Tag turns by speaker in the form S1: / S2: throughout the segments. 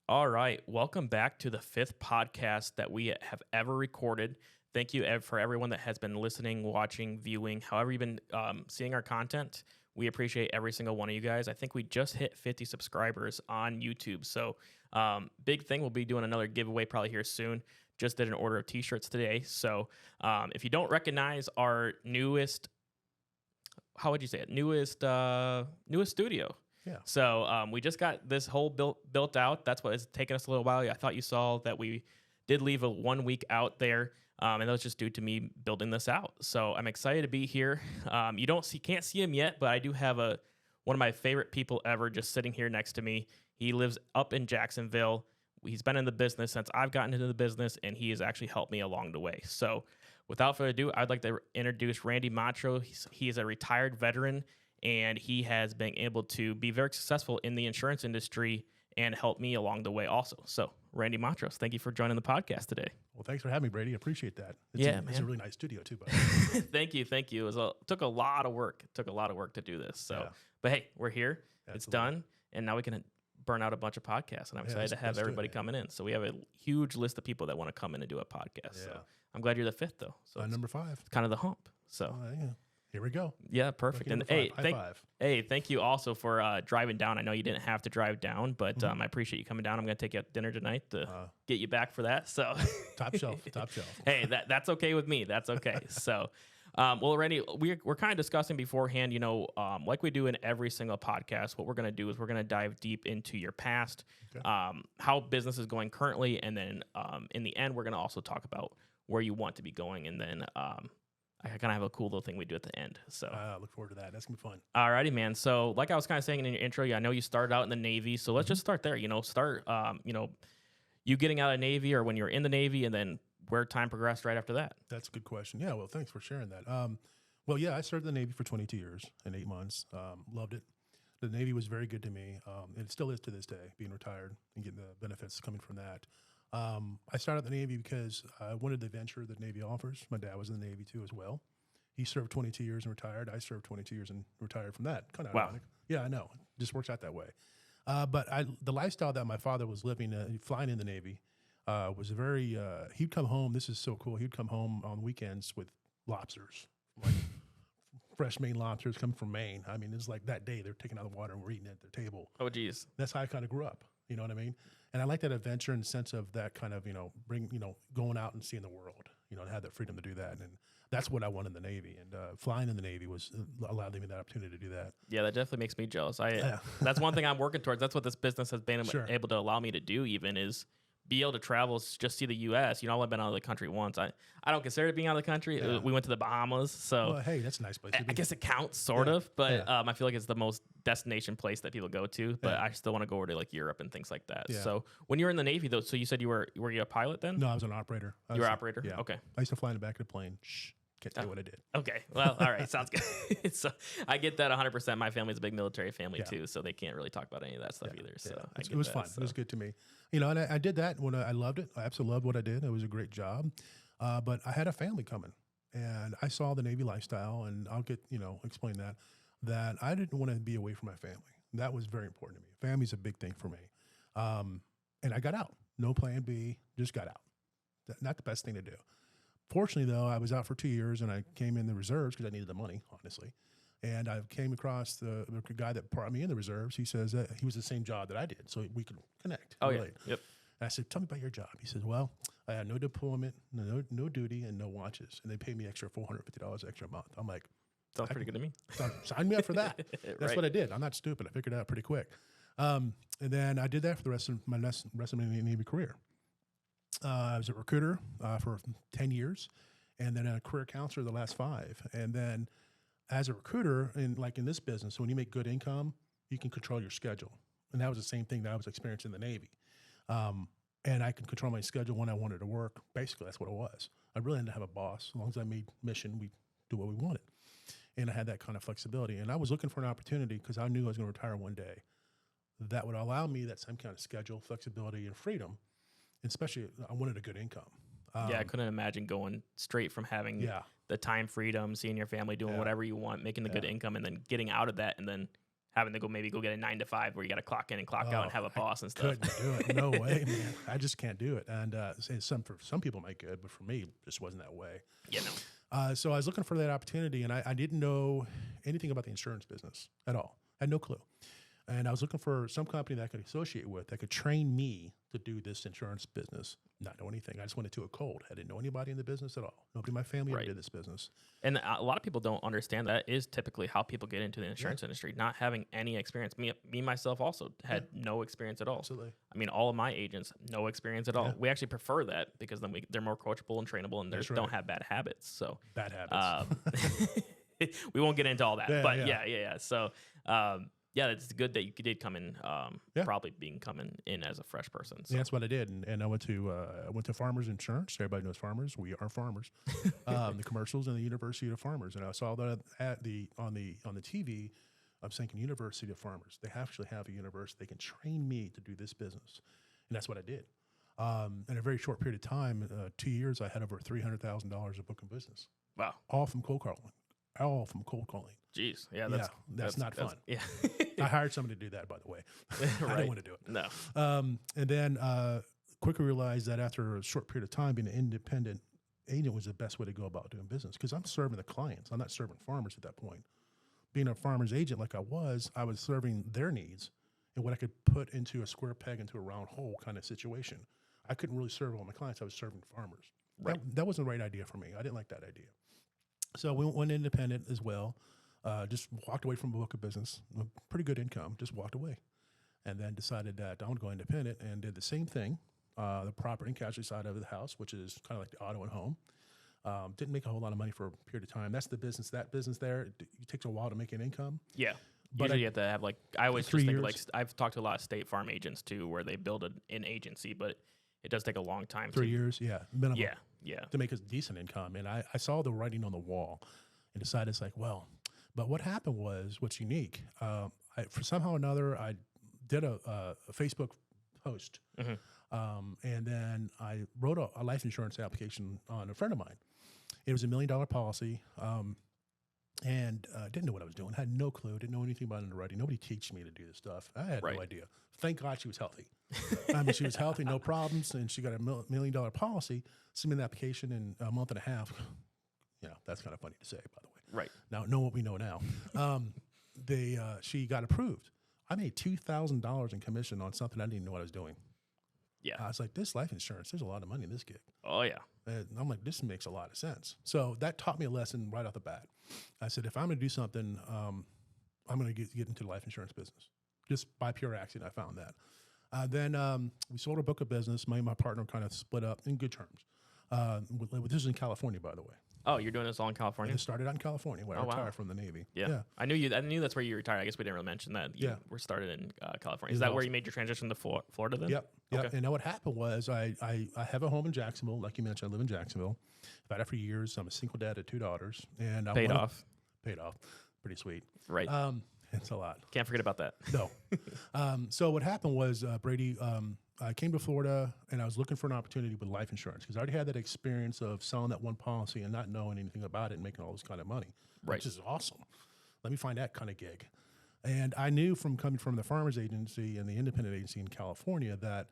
S1: All right. Welcome back to the fifth podcast that we have ever recorded. Thank you for everyone that has been listening, watching, viewing, however you've been seeing our content. We appreciate every single one of you guys. I think we just hit 50 subscribers on YouTube. So big thing. We'll be doing another giveaway probably here soon. Just did an order of t-shirts today. So if you don't recognize our newest, how would you say it? Newest studio.
S2: Yeah.
S1: So we just got this whole built out. That's what it's taken us a little while. I thought you saw that we did leave a 1 week out there, and that was just due to me building this out. So I'm excited to be here. You can't see him yet, but I do have one of my favorite people ever just sitting here next to me. He lives up in Jacksonville. He's been in the business since I've gotten into the business, and he has actually helped me along the way. So without further ado, I'd like to introduce Randy Montrose. He is a retired veteran, and he has been able to be very successful in the insurance industry and help me along the way also. So, Randy Montrose, thank you for joining the podcast today.
S2: Well, thanks for having me, Brady. I appreciate that. It's a really nice studio, too, buddy.
S1: Thank you. It took a lot of work. It took a lot of work to do this. So,
S2: Yeah.
S1: But hey, we're here.
S2: Absolutely.
S1: It's done. And now we can burn out a bunch of podcasts. And I'm excited to have everybody coming in. So we have a huge list of people that want to come in and do a podcast.
S2: Yeah.
S1: So I'm glad you're the fifth, though. So
S2: number 5.
S1: it's kind of the hump. So
S2: Yeah. Here we go.
S1: yeah, perfect. And
S2: High five.
S1: thank you also for driving down. I know you didn't have to drive down, but I appreciate you coming down. I'm going to take you out to dinner tonight to get you back for that. So
S2: Top shelf.
S1: hey, that's okay with me. That's okay. So, well, Randy, we're kind of discussing beforehand, like we do in every single podcast, what we're going to do is we're going to dive deep into your past, how business is going currently. And then in the end, we're going to also talk about where you want to be going. And then I kind of have a cool little thing we do at the end. So
S2: look forward to that. That's going to be fun.
S1: Alrighty, man. So like I was kind of saying in your intro, I know you started out in the Navy. So let's just start there, you getting out of Navy or when you're in the Navy and then where time progressed right after that.
S2: That's a good question. Yeah, well, thanks for sharing that. I served in the Navy for 22 years and 8 months. Loved it. The Navy was very good to me. And it still is to this day, being retired and getting the benefits coming from that. I started the Navy because I wanted the adventure that Navy offers. My dad was in the Navy too as well. He served 22 years and retired. I served 22 years and retired from that. Kind of ironic. Yeah, I know. It just works out that way. But the lifestyle that my father was living, flying in the Navy, was very, he'd come home. This is so cool. He'd come home on weekends with lobsters, like fresh Maine lobsters coming from Maine. I mean, it's like that day they're taking out of the water and we're eating at their table.
S1: Oh, geez.
S2: That's how I kind of grew up. You know what I mean? And I like that adventure in the sense of that kind of, going out and seeing the world, and have that freedom to do that. And that's what I want in the Navy. And flying in the Navy allowed me that opportunity to do that.
S1: Yeah, that definitely makes me jealous. That's one thing I'm working towards. That's what this business has been able to allow me to do even is be able to travel, just see the U.S. I've only been out of the country once. I don't consider it being out of the country.
S2: Yeah.
S1: We went to the Bahamas. So
S2: hey, that's a nice place to be.
S1: I guess it counts sort of, but I feel like it's the most destination place that people go to, but I still want to go over to like Europe and things like that.
S2: Yeah.
S1: So when you were in the Navy though, so you said were you a pilot then?
S2: No, I was an operator.
S1: You were an operator?
S2: Yeah.
S1: Okay.
S2: I used to fly in the back of the plane. Can't tell you what I did.
S1: Okay. Well, all right. Sounds good. So I get that 100%. My family's a big military family too, so they can't really talk about any of that stuff either. So
S2: it was fun. So. It was good to me. And I did that when I loved it. I absolutely loved what I did. It was a great job. But I had a family coming and I saw the Navy lifestyle and I'll explain that I didn't want to be away from my family. That was very important to me. Family's a big thing for me. And I got out. No plan B, just got out. Not the best thing to do. Fortunately, though, I was out for 2 years and I came in the reserves because I needed the money, honestly. And I came across the guy that brought me in the reserves. He says that he was the same job that I did, so we could connect.
S1: Oh,
S2: relate.
S1: yeah. Yep.
S2: And I said, tell me about your job. He says, well, I had no deployment, no duty, and no watches. And they paid me extra $450 extra a month. I'm like,
S1: sounds pretty good to me.
S2: Sign me up for that. That's
S1: Right.
S2: what I did. I'm not stupid. I figured it out pretty quick. And then I did that for the rest of my Navy career. I was a recruiter for 10 years, and then a career counselor the last 5. And then as a recruiter, in this business, when you make good income, you can control your schedule. And that was the same thing that I was experiencing in the Navy. And I could control my schedule when I wanted to work. Basically, that's what it was. I really didn't have a boss. As long as I made mission, we do what we wanted. And I had that kind of flexibility. And I was looking for an opportunity because I knew I was going to retire one day that would allow me that same kind of schedule, flexibility, and freedom. And especially, I wanted a good income.
S1: I couldn't imagine going straight from having the time freedom, seeing your family, doing whatever you want, making the good income, and then getting out of that and then having to maybe go get a 9 to 5 where you got to clock in and clock out and have a boss and stuff.
S2: Couldn't do it. No way, man. I just can't do it. And for some people might good, but for me, it just wasn't that way.
S1: Yeah,
S2: So I was looking for that opportunity, and I didn't know anything about the insurance business at all. I had no clue. And I was looking for some company that I could associate with that could train me to do this insurance business. Not know anything. I just went into it cold. I didn't know anybody in the business at all. Nobody in my family ever did this business.
S1: And a lot of people don't understand that is typically how people get into the insurance industry, not having any experience. Me myself also had no experience at all.
S2: Absolutely.
S1: I mean, all of my agents, no experience at all. We actually prefer that because then they're more coachable and trainable and they don't have bad habits. So
S2: bad habits.
S1: We won't get into all that, but yeah. So, yeah, it's good that you did come in, probably coming in as a fresh person. So.
S2: Yeah, that's what I did, and I went to Farmers Insurance. Everybody knows Farmers. We are farmers. The commercials and the University of Farmers, and I saw that on the TV. I'm thinking University of Farmers. They actually have a university. They can train me to do this business, and that's what I did. In a very short period of time, 2 years, I had over $300,000 of book of business.
S1: Wow!
S2: All from cold calling.
S1: Jeez, yeah,
S2: that's not fun.
S1: Yeah,
S2: I hired somebody to do that, by the way. I didn't want to do it.
S1: No.
S2: And then quickly realized that after a short period of time, being an independent agent was the best way to go about doing business because I'm serving the clients. I'm not serving farmers at that point. Being a farmer's agent like I was serving their needs and what I could put into a square peg into a round hole kind of situation. I couldn't really serve all my clients. I was serving farmers.
S1: Right.
S2: That wasn't the right idea for me. I didn't like that idea. So we went independent as well. Just walked away from a book of business, pretty good income, just walked away. And then decided that I want to go independent and did the same thing, the property and casualty side of the house, which is kind of like the auto and home. Didn't make a whole lot of money for a period of time. That's the business. That business there, it takes a while to make an income.
S1: Yeah.
S2: But
S1: usually you have to have I always
S2: 3
S1: just think
S2: years.
S1: I've talked to a lot of state farm agents too where they build an agency, but it does take a long time.
S2: 3 years, minimum.
S1: Yeah.
S2: To make a decent income. And I saw the writing on the wall and decided it's like, well, but what happened was what's unique. For somehow or another, I did a Facebook post. And then I wrote a life insurance application on a friend of mine. It was $1 million policy. And didn't know what I was doing. Had no clue. Didn't know anything about underwriting. Nobody teach me to do this stuff. I had no idea. Thank God she was healthy. I mean, she was healthy, no problems, and she got a $1 million policy. Sent me the application in a month and a half. That's kind of funny to say, by the way.
S1: Right.
S2: Now, know what we know now. She got approved. I made $2,000 in commission on something I didn't even know what I was doing.
S1: Yeah.
S2: I was like, this life insurance, there's a lot of money in this gig.
S1: Oh, yeah.
S2: And I'm like, this makes a lot of sense. So that taught me a lesson right off the bat. I said, if I'm going to do something, I'm going to get into the life insurance business. Just by pure accident, I found that. Then we sold a book of business. Me and my partner kind of split up in good terms. This is in California, by the way.
S1: Oh, you're doing this all in California?
S2: It started out in California where I retired from the Navy.
S1: Yeah. I knew that's where you retired. I guess we didn't really mention that. You were started in California. Is that where you made your transition to Florida then?
S2: Yep.
S1: Okay.
S2: And now what happened was I have a home in Jacksonville. Like you mentioned, I live in Jacksonville. I've had it for years. I'm a single dad of 2 daughters. And
S1: Paid off.
S2: Pretty sweet.
S1: Right.
S2: It's a lot.
S1: Can't forget about that.
S2: No. So what happened was, Brady, I came to Florida and I was looking for an opportunity with life insurance because I already had that experience of selling that one policy and not knowing anything about it and making all this kind of money, which is awesome. Let me find that kind of gig. And I knew from coming from the farmers agency and the independent agency in California that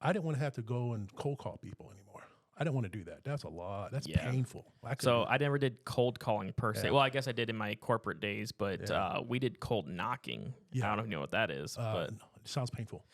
S2: I didn't want to have to go and cold call people anymore. I didn't want to do that. That's a lot. That's painful.
S1: I never did cold calling per se. Well, I guess I did in my corporate days, but we did cold knocking. I don't know if you know what that is. But
S2: no, it sounds painful.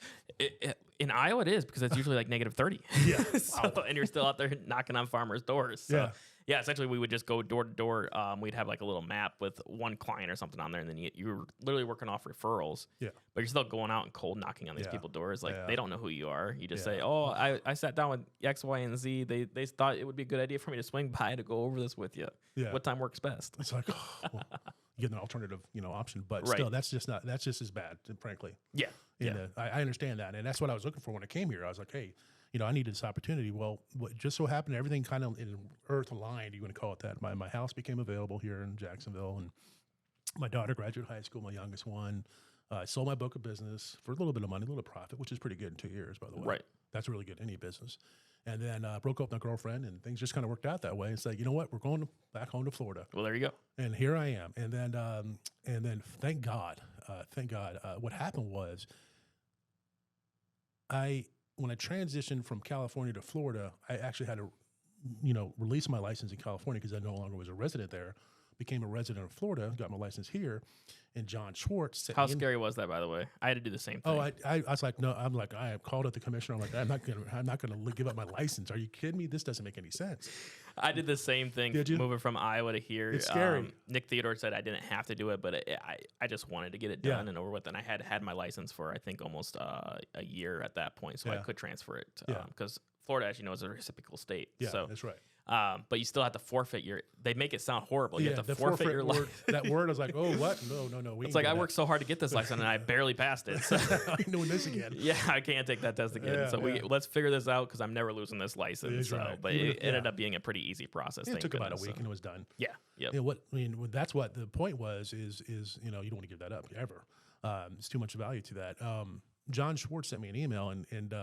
S1: In Iowa, it is because it's usually like -30.
S2: Yeah.
S1: And you're still out there knocking on farmers' doors. So, essentially we would just go door to door. We'd have like a little map with one client or something on there, and then you were literally working off referrals. Yeah. But you're still going out and cold knocking on these people's doors. Like they don't know who you are. You just say, "Oh, I sat down with X, Y, and Z. They thought it would be a good idea for me to swing by to go over this with you. Yeah. What time works best?"
S2: It's like, well, you get an alternative, option, but still, that's just as bad, frankly.
S1: Yeah.
S2: I understand that, and that's what I was looking for when I came here. I was like, hey, I needed this opportunity. Well, what just so happened, everything kind of in earth aligned, you want to call it that. My house became available here in Jacksonville, and my daughter graduated high school, my youngest one. I sold my book of business for a little bit of money, a little profit, which is pretty good in 2 years, by the way.
S1: Right.
S2: That's really good in any business. And then broke up with my girlfriend, and things just kind of worked out that way. It's like, you know what? We're going back home to Florida.
S1: Well, there you go.
S2: And here I am. And then thank God, thank God. What happened was when I transitioned from California to Florida, I actually had to, release my license in California because I no longer was a resident there. Became a resident of Florida, got my license here, and John Schwartz sent
S1: How
S2: me in.
S1: scary was that, by the way? I had to do the same thing.
S2: Oh, I was like, no, I called up the commissioner. I'm like, I'm not gonna give up my license. Are you kidding me? This doesn't make any sense.
S1: I did the same thing.
S2: Did you?
S1: Moving from Iowa to here?
S2: It's scary.
S1: Nick Theodore said I didn't have to do it, but I just wanted to get it done and over with. And I had my license for I think almost a year at that point, so I could transfer it because Florida, as you know, is a reciprocal state.
S2: Yeah,
S1: so
S2: that's right.
S1: But you still have to forfait your. They make it sound horrible. You have to
S2: the
S1: forfeit your license.
S2: That word, I was like, oh, what? No.
S1: It's like I worked so hard to get this license and I barely passed it. So.
S2: I'm doing this again.
S1: Yeah, I can't take that test again.
S2: Yeah,
S1: so let's figure this out because I'm never losing this license.
S2: Right.
S1: But it ended up being a pretty easy process.
S2: It took about a week and it was done.
S1: Yeah. Yep.
S2: That's what the point was. Is you don't want to give that up ever. It's too much value to that. John Schwartz sent me an email, and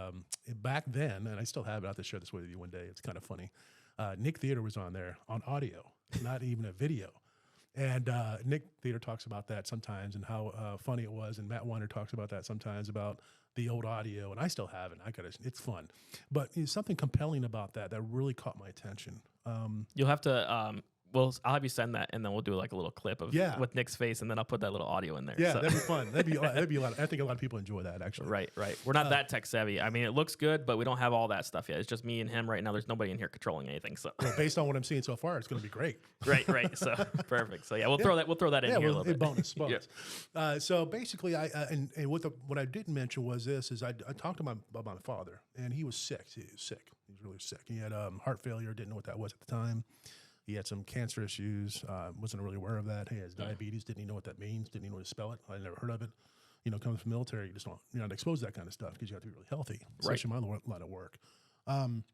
S2: back then, and I still have it. I have to share this with you one day. It's kind of funny. Nick Theodore was on there on audio, not even a video. And Nick Theodore talks about that sometimes and how funny it was. And Matt Weiner talks about that sometimes about the old audio. And I still have it. It's fun. But something compelling about that really caught my attention.
S1: You'll have to. I'll have you send that, and then we'll do like a little clip of with Nick's face, and then I'll put that little audio in there.
S2: Yeah, that'd be fun. That'd be a lot. I think a lot of people enjoy that actually.
S1: Right. We're not that tech savvy. I mean, it looks good, but we don't have all that stuff yet. It's just me and him right now. There's nobody in here controlling anything. So
S2: based on what I'm seeing so far, it's going to be great.
S1: Right. So perfect. So we'll throw that in here a little bit.
S2: Bonus. So basically, what I didn't mention was this: I talked about my father, and he was sick. He was really sick. He had heart failure. Didn't know what that was at the time. He had some cancer issues. Wasn't really aware of that. He has diabetes. Didn't even know what that means. Didn't even know how to spell it. I never heard of it. Coming from the military, you just don't, you're not exposed to that kind of stuff because you have to be really healthy, especially my line of work. And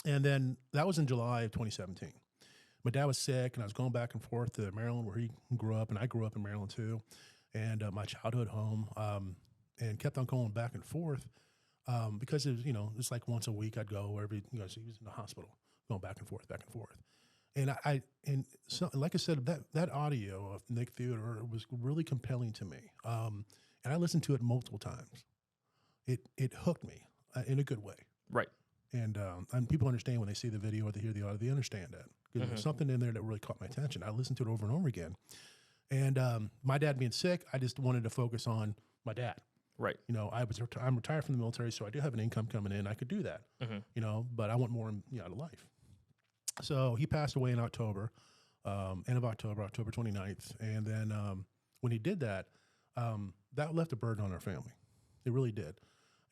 S2: then that was in July of 2017. My dad was sick, and I was going back and forth to Maryland where he grew up, and I grew up in Maryland too, and my childhood home, and kept on going back and forth because it was, it's like once a week I'd go so he was in the hospital, going back and forth. And like I said, that audio of Nick Theodore was really compelling to me, and I listened to it multiple times. It hooked me in a good way,
S1: right?
S2: And people understand when they see the video or they hear the audio, they understand that because there's something in there that really caught my attention. I listened to it over and over again, and my dad being sick, I just wanted to focus on my dad.
S1: Right.
S2: I'm retired from the military, so I do have an income coming in. I could do that, but I want more out of life. So he passed away in October, end of October 29th. And then when he did that, that left a burden on our family. It really did.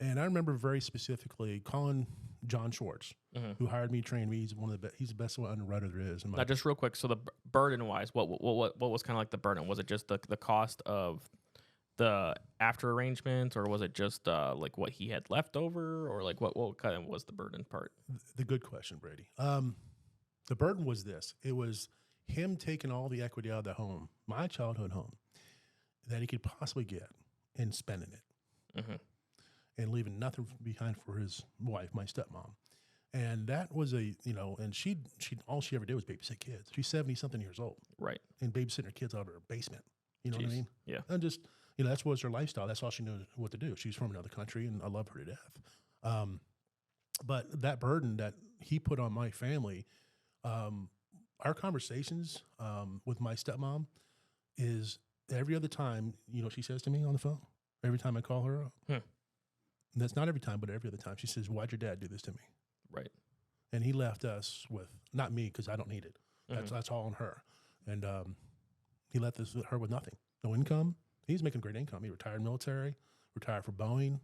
S2: And I remember very specifically calling John Schwartz, who hired me, trained me. He's the best underwriter there is.
S1: Now, just real quick, so the burden-wise, what was kind of like the burden? Was it just the cost of the after arrangements, or was it just like what he had left over, or like what kind of was the burden part?
S2: The good question, Brady. The burden was this. It was him taking all the equity out of the home, my childhood home, that he could possibly get and spending it and leaving nothing behind for his wife, my stepmom. And that was and she all she ever did was babysit kids. She's 70-something years old. Right. And babysitting her kids out of her basement. You know what I mean? Yeah. And just, that was her lifestyle. That's all she knew what to do. She's from another country, and I love her to death. But that burden that he put on my family, our conversations with my stepmom is every other time, she says to me on the phone, every time I call her up. And that's not every time, but every other time. She says, "Why'd your dad do this to me?" Right. And he left us with, not me, because I don't need it. That's all on her. And he left her with nothing. No income. He's making great income. He retired military, retired for Boeing,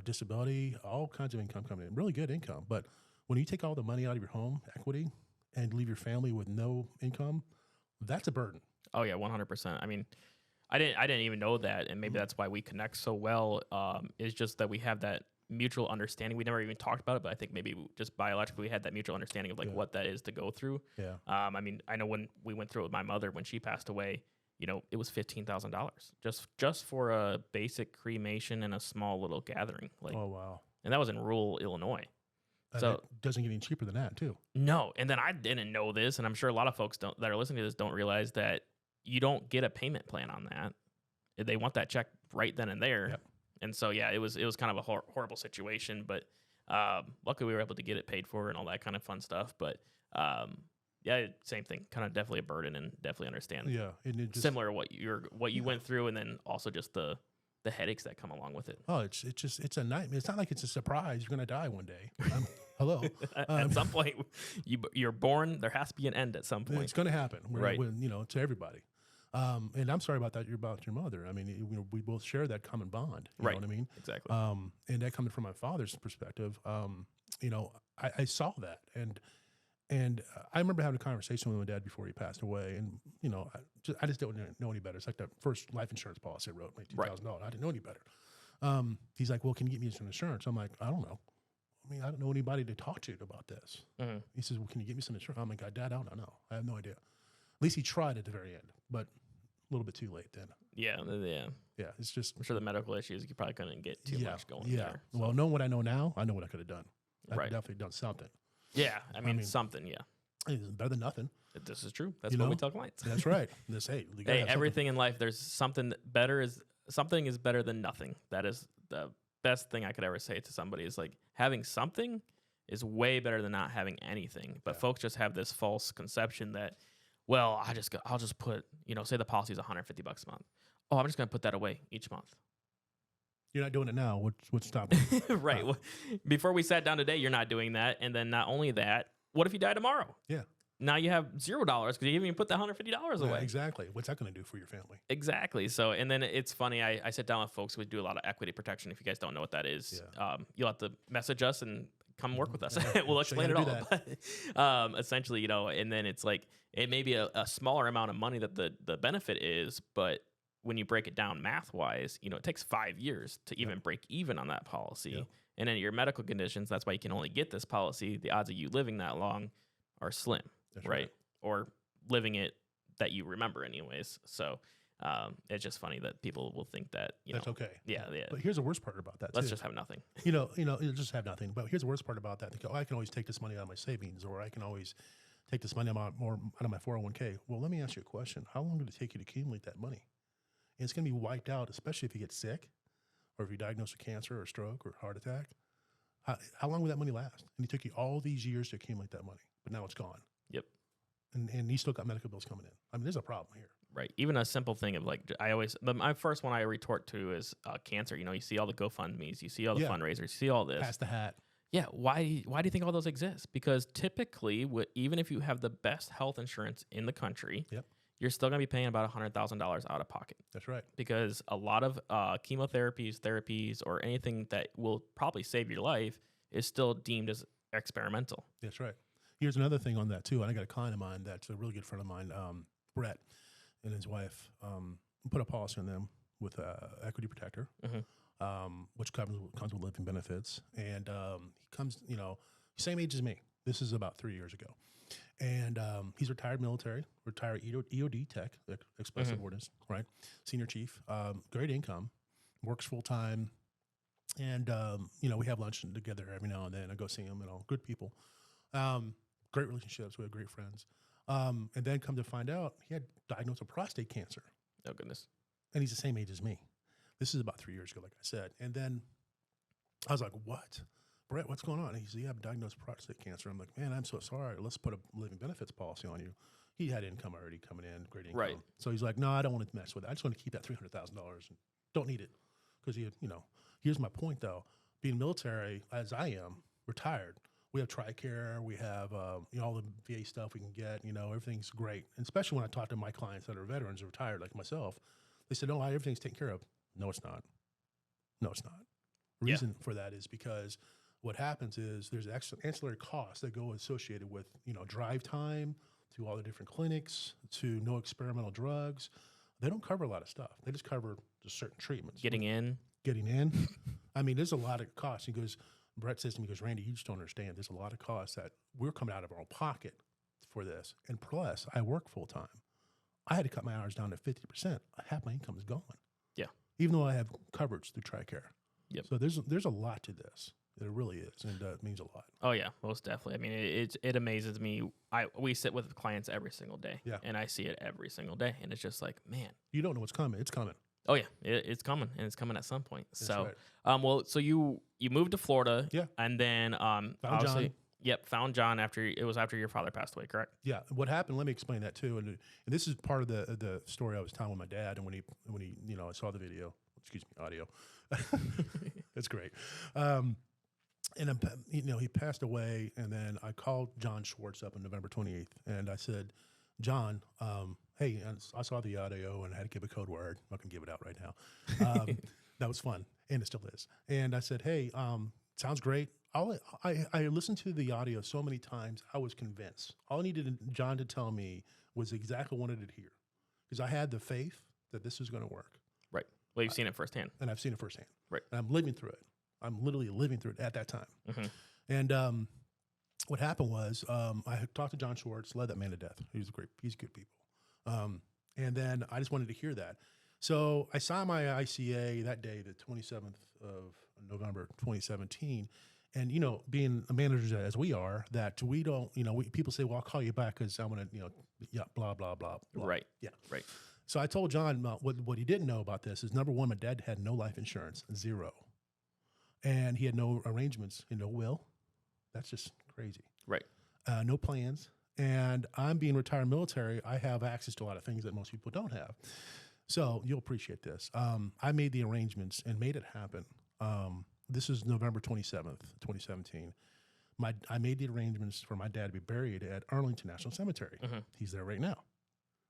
S2: disability, all kinds of income coming in. Really good income. But when you take all the money out of your home equity and leave your family with no income, that's a burden.
S1: Oh yeah, 100%. I mean, I didn't even know that, and maybe that's why we connect so well. Is just that we have that mutual understanding. We never even talked about it, but I think maybe just biologically we had that mutual understanding of what that is to go through. Yeah. I mean, I know when we went through it with my mother when she passed away, it was $15,000 just for a basic cremation and a small little gathering. Oh wow! And that was in rural Illinois. So
S2: it doesn't get any cheaper than that, too.
S1: No, and then I didn't know this, and I'm sure a lot of folks that are listening to this don't realize that you don't get a payment plan on that. they want that check right then and there.
S2: Yep.
S1: And so, yeah, it was kind of a horrible situation, but luckily we were able to get it paid for and all that kind of fun stuff. But yeah, same thing, kind of definitely a burden, and definitely understand.
S2: Yeah, and it just,
S1: Similar to what you went through, and then also just the headaches that come along with it.
S2: Oh, it's a nightmare. It's not like it's a surprise. You're gonna die one day. Hello.
S1: At some point, you're born. There has to be an end at some point.
S2: It's gonna happen.
S1: Right.
S2: To everybody. And I'm sorry about that. You're about your mother. I mean, we both share that common bond. You know what I mean?
S1: Exactly.
S2: And that coming from my father's perspective, I saw that, and I remember having a conversation with my dad before he passed away, and I just didn't know any better. It's like the first life insurance policy I wrote, like $2,000. I didn't know any better. He's like, "Well, can you get me some insurance?" I'm like, "I don't know. I mean, I don't know anybody to talk to about this."
S1: Mm-hmm.
S2: He says, "Well, can you get me some insurance?" I'm like, "Dad, I don't know. I have no idea." At least he tried at the very end, but a little bit too late then.
S1: Yeah.
S2: Yeah, it's just.
S1: I'm sure the medical issues, you probably couldn't get too much going there. So.
S2: Well, knowing what I know now, I know what I could have done. I've
S1: Right.
S2: definitely done something.
S1: Yeah, I mean something. Yeah,
S2: It's better than nothing.
S1: this is true. That's what we tell clients.
S2: That's right. Hey,
S1: Everything in life, there's something something is better than nothing. That is the best thing I could ever say to somebody, is like, having something is way better than not having anything. But folks just have this false conception that, well, I'll just put, say the policy is $150 a month. Oh, I'm just going to put that away each month.
S2: You're not doing it now. What's stopping you?
S1: Right. Well, before we sat down today, you're not doing that. And then not only that, what if you die tomorrow?
S2: Yeah.
S1: Now you have $0 because you haven't even put that $150 away.
S2: Yeah, exactly. What's that going to do for your family?
S1: Exactly. So, and then it's funny. I sit down with folks. We do a lot of equity protection. If you guys don't know what that is, you'll have to message us and come work with us. We'll explain it all. But, essentially, and then it's like, it may be a smaller amount of money that the benefit is, but when you break it down math wise, it takes 5 years to even break even on that policy.
S2: Yep.
S1: And then your medical conditions, that's why you can only get this policy. The odds of you living that long are slim.
S2: That's
S1: right. Or living it that you remember anyways. So it's just funny that people will think that,
S2: that's okay.
S1: Yeah.
S2: But here's the worst part about that.
S1: Let's just have nothing.
S2: You'll just have nothing. But here's the worst part about that. They go, I can always take this money out of my savings, or I can always take this money out of my 401k. Well, let me ask you a question. How long did it take you to accumulate that money? And it's going to be wiped out, especially if you get sick, or if you're diagnosed with cancer or stroke or heart attack. How long will that money last? And it took you all these years to accumulate that money, but now it's gone.
S1: Yep.
S2: And you still got medical bills coming in. I mean, there's a problem here.
S1: Right. Even a simple thing of like, my first one I retort to is cancer. You see all the GoFundMe's, you see all the fundraisers, you see all this.
S2: Pass the hat.
S1: Yeah. Why do you think all those exist? Because typically, even if you have the best health insurance in the country, you're still going to be paying about $100,000 out of pocket.
S2: That's right.
S1: Because a lot of chemotherapies, therapies, or anything that will probably save your life is still deemed as experimental.
S2: That's right. Here's another thing on that too. And I got a client of mine that's a really good friend of mine, Brett, and his wife. Put a policy on them with Equity Protector, which comes with living benefits. And he comes, same age as me. This is about 3 years ago. And he's retired military, retired EOD tech, explosive ordnance, right? Senior chief, great income, works full time. And, we have lunch together every now and then. I go see him, good people. Great relationships. We have great friends. And then come to find out, he had diagnosed with prostate cancer.
S1: Oh, goodness.
S2: And he's the same age as me. This is about 3 years ago, like I said. And then I was like, what? Brett, what's going on? And he said, I'm diagnosed with prostate cancer. I'm like, man, I'm so sorry. Let's put a living benefits policy on you. He had income already coming in, great income.
S1: Right.
S2: So he's like, no, I don't want to mess with it. I just want to keep that $300,000 and don't need it. Because, here's my point, though. Being military, as I am, retired, we have TRICARE, we have all the VA stuff we can get, everything's great. And especially when I talk to my clients that are veterans or retired like myself, they said, no, everything's taken care of. No, it's not. No, it's not. The reason for that is because what happens is there's ancillary costs that go associated with, drive time to all the different clinics, to no experimental drugs. They don't cover a lot of stuff. They just cover just certain treatments.
S1: Getting in.
S2: I mean, there's a lot of costs. Brett says to me, he goes, Randy, you just don't understand. There's a lot of costs that we're coming out of our own pocket for this. And plus, I work full time. I had to cut my hours down to 50%. Half my income is gone.
S1: Yeah.
S2: Even though I have coverage through TRICARE.
S1: Yep.
S2: So there's a lot to this. It really is, and it means a lot.
S1: Oh yeah, most definitely. I mean, it amazes me. We sit with clients every single day, and I see it every single day, and it's just like, man,
S2: you don't know what's coming. It's coming.
S1: Oh yeah, it's coming, and it's coming at some point.
S2: That's
S1: So,
S2: right.
S1: well, so you moved to Florida,
S2: Yeah.
S1: and then obviously,
S2: John.
S1: yep, found John after it was after your father passed away, correct?
S2: Yeah. What happened? Let me explain that too. And this is part of the story I was telling with my dad. And when he I saw the video. Excuse me, audio. It's great. And he passed away, and then I called John Schwartz up on November 28th, and I said, John, hey, and I saw the audio, and I had to give a code word. I'm not gonna give it out right now. That was fun, and it still is. And I said, hey, sounds great. I listened to the audio so many times, I was convinced. All I needed John to tell me was exactly what I wanted to hear, because I had the faith that this was going to work.
S1: Right. Well, you've seen it firsthand.
S2: And I've seen it firsthand.
S1: Right.
S2: And I'm living through it. I'm literally living through it at that time.
S1: Mm-hmm.
S2: And what happened was I had talked to John Schwartz, led that man to death. He's good people. And then I just wanted to hear that. So I signed my ICA that day, the 27th of November, 2017. And, being a manager as we are, that we don't, people say, well, I'll call you back because I want to, yeah, blah, blah, blah, blah.
S1: Right.
S2: Yeah.
S1: Right.
S2: So I told John what he didn't know about this is, number one, my dad had no life insurance, zero. And he had no arrangements, no will. That's just crazy.
S1: Right.
S2: No plans. And I'm being retired military. I have access to a lot of things that most people don't have. So you'll appreciate this. I made the arrangements and made it happen. This is November 27th, 2017. I made the arrangements for my dad to be buried at Arlington National Cemetery.
S1: Mm-hmm.
S2: He's there right now,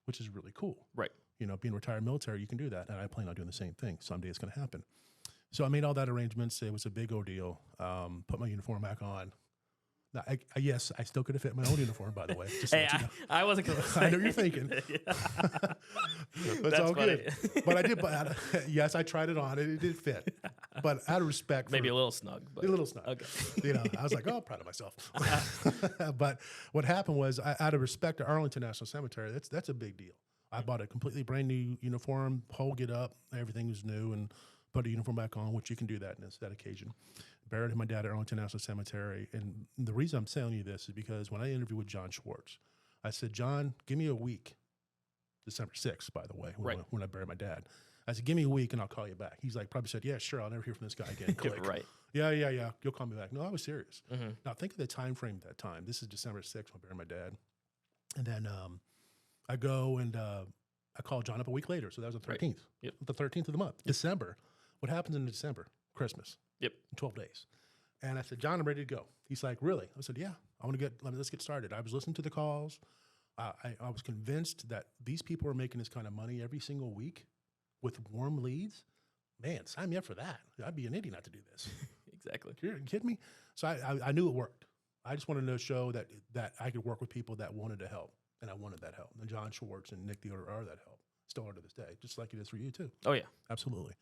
S2: which is really cool.
S1: Right.
S2: Being retired military, you can do that. And I plan on doing the same thing. Someday it's going to happen. So I made all that arrangements. It was a big ordeal. Put my uniform back on. Now, yes, I still could have fit my own uniform, by the way. Just
S1: Hey,
S2: so you know.
S1: I wasn't going to say.
S2: I know you're thinking. But it's all
S1: funny.
S2: good. But I did. Yes, I tried it on. It did fit. But out of respect,
S1: Maybe a little snug. But
S2: a little snug.
S1: Okay.
S2: I was like, oh, proud of myself. But what happened was, out of respect to Arlington National Cemetery, that's a big deal. I bought a completely brand new uniform, hold it up, everything was new, and put a uniform back on, which you can do that in that occasion. Buried my dad at Arlington National Cemetery. And the reason I'm telling you this is because when I interviewed with John Schwartz, I said, John, give me a week. December 6th, by the way, when I buried my dad. I said, give me a week and I'll call you back. He's like, probably said, yeah, sure. I'll never hear from this guy again. Click.
S1: Right.
S2: Yeah. You'll call me back. No, I was serious.
S1: Mm-hmm.
S2: Now think of the time frame at that time. This is December 6th when I buried my dad. And then I go and I call John up a week later. So that was the 13th.
S1: Right. Yep.
S2: The 13th of the month. December. What happens in December? Christmas.
S1: Yep.
S2: In 12 days. And I said, John, I'm ready to go. He's like, really? I said, yeah. Let's get started. I was listening to the calls. I was convinced that these people are making this kind of money every single week with warm leads. Man, sign me up for that. I'd be an idiot not to do this.
S1: Exactly.
S2: You're kidding me? So I knew it worked. I just wanted to show that I could work with people that wanted to help, and I wanted that help. And John Schwartz and Nick Theodore are that help, still are to this day, just like it is for you too.
S1: Oh, yeah.
S2: Absolutely.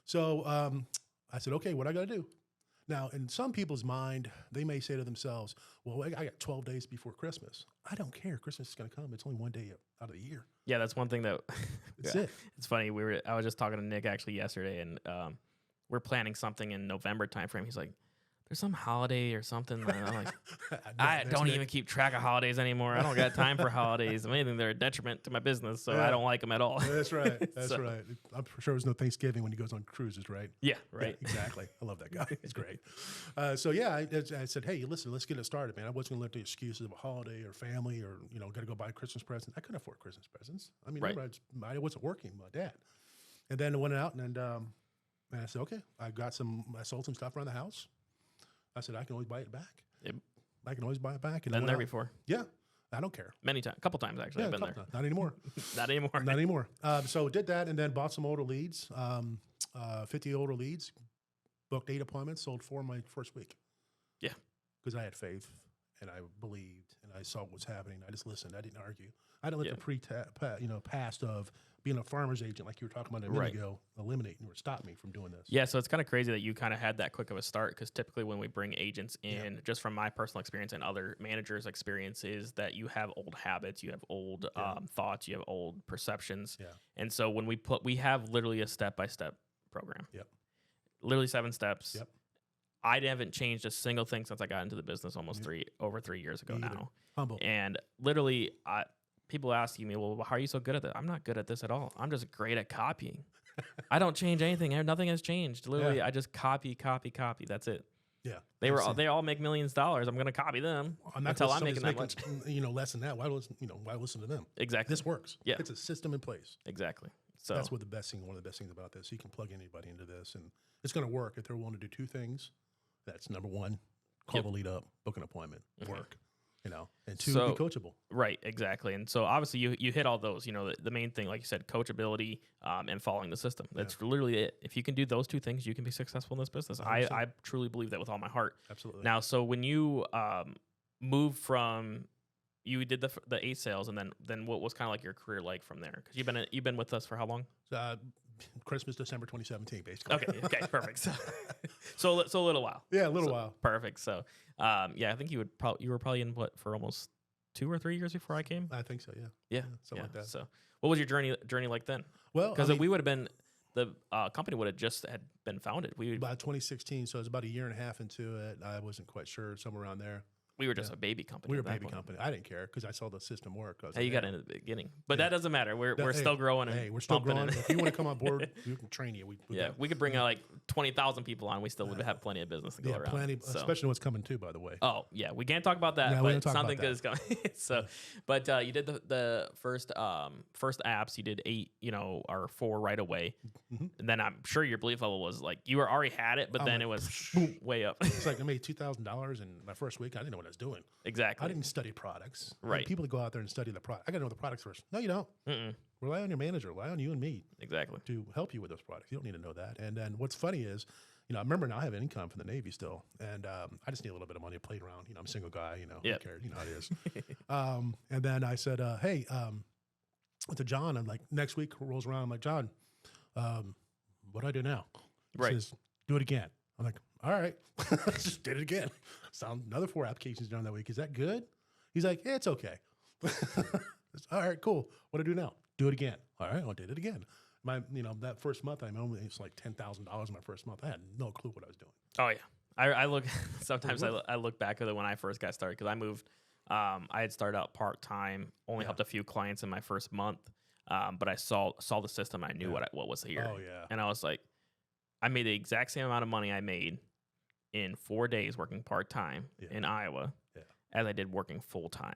S2: So I said, okay, what I got to do? Now, in some people's mind, they may say to themselves, well, I got 12 days before Christmas. I don't care. Christmas is going to come. It's only one day out of the year.
S1: Yeah, that's one thing that
S2: That's it.
S1: It's funny. I was just talking to Nick actually yesterday, and we're planning something in November timeframe. He's like, there's some holiday or something. And I'm like, I don't even keep track of holidays anymore. I don't got time for holidays. If anything, they're a detriment to my business, so I don't like them at all.
S2: That's right. That's right. I'm sure there's no Thanksgiving when he goes on cruises, right?
S1: Yeah, right.
S2: Yeah, exactly. I love that guy. He's great. I said, hey, listen, let's get it started, man. I wasn't going to let the excuses of a holiday or family or, got to go buy Christmas presents. I couldn't afford Christmas presents. I mean,
S1: right.
S2: I wasn't working, my dad. And then I went out and I said, okay, I sold some stuff around the house. I said, I can always buy it back.
S1: Yep.
S2: I can always buy it back. And
S1: Been there before.
S2: Yeah. I don't care.
S1: Many times. A couple times, actually.
S2: Yeah,
S1: I've been there.
S2: Not anymore.
S1: Not anymore.
S2: Not anymore. So did that and then bought some older leads, 50 older leads, booked 8 appointments, sold 4 my first week.
S1: Yeah.
S2: Because I had faith and I believed and I saw what was happening. I just listened. I didn't argue. I didn't let the past of being a farmer's agent, like you were talking about a minute ago, eliminate or stop me from doing this.
S1: Yeah, so it's kind of crazy that you kind of had that quick of a start, because typically when we bring agents in, just from my personal experience and other managers' experience, is that you have old habits, you have old thoughts, you have old perceptions. Yeah. And so when we have literally a step-by-step program.
S2: Yep.
S1: Literally 7 steps.
S2: Yep.
S1: I haven't changed a single thing since I got into the business over 3 years ago now.
S2: Humble.
S1: And literally, people asking me, well, how are you so good at that? I'm not good at this at all. I'm just great at copying. I don't change anything. Nothing has changed. Literally, I just copy. That's it.
S2: Yeah,
S1: They all make millions of dollars. I'm going to copy them until I'm making that much.
S2: Less than that. Why listen to them?
S1: Exactly.
S2: This works.
S1: Yeah,
S2: it's a system in place.
S1: Exactly. So
S2: that's one of the best things about this. You can plug anybody into this, and it's going to work if they're willing to do two things. That's number one: call the lead up, book an appointment, work. And two, be coachable.
S1: Right, exactly. And so obviously you hit all those. The main thing, like you said, coachability and following the system. That's literally it. If you can do those two things, you can be successful in this business. I truly believe that with all my heart.
S2: Absolutely.
S1: Now, so when you moved from, you did the 8 sales, and then what was kind of like your career like from there? Because you've been with us for how long?
S2: Christmas, December 2017, basically.
S1: Okay, perfect. So a little while.
S2: Yeah, a little while.
S1: Perfect. So, I think you were probably in what for almost 2 or 3 years before I came.
S2: I think so. Yeah.
S1: Yeah,
S2: something like that.
S1: So, what was your journey like then?
S2: Well,
S1: because we would have been the company would have just had been founded.
S2: By 2016, so it was about a year and a half into it. I wasn't quite sure, somewhere around there.
S1: We were just a baby company.
S2: We were a baby company. I didn't care because I saw the system work.
S1: You got in at the beginning, but that doesn't matter. We're still growing.
S2: We're still growing. If you want to come on board, we can train you.
S1: We could bring like 20,000 people on. We still would have plenty of business to go around.
S2: Plenty, especially what's coming too. By the way.
S1: Oh yeah, we can't talk about that.
S2: Yeah,
S1: but something good is coming. But you did the first apps. You did 8, or 4 right away, and then I'm sure your belief level was like you already had it, but then it was boom, way up.
S2: It's like I made $2,000 in my first week. I didn't know what I was doing.
S1: Exactly.
S2: I didn't study products.
S1: Right.
S2: People that go out there and study the product. I got to know the products first. No, you don't. Rely on your manager. Rely on you and me.
S1: Exactly.
S2: To help you with those products. You don't need to know that. And then what's funny is, I remember now I have income from the Navy still. And I just need a little bit of money to play around. I'm a single guy. Who cares? You know how it is. And then I said, hey, to John, I'm like, next week rolls around. I'm like, John, what do I do now? He says, do it again. I'm like, all right. Just did it again. Found another 4 applications done that week. Is that good? He's like, yeah, it's okay. All right, cool. What do I do now? Do it again. All right, I did it again. That first month, it's like $10,000 my first month. I had no clue what I was doing.
S1: Oh yeah, I look sometimes I look back at it when I first got started because I moved. I had started out part time, only helped a few clients in my first month, but I saw the system. I knew what was here.
S2: Oh yeah,
S1: and I was like, I made the exact same amount of money I made in 4 days working part time in Iowa as I did working full time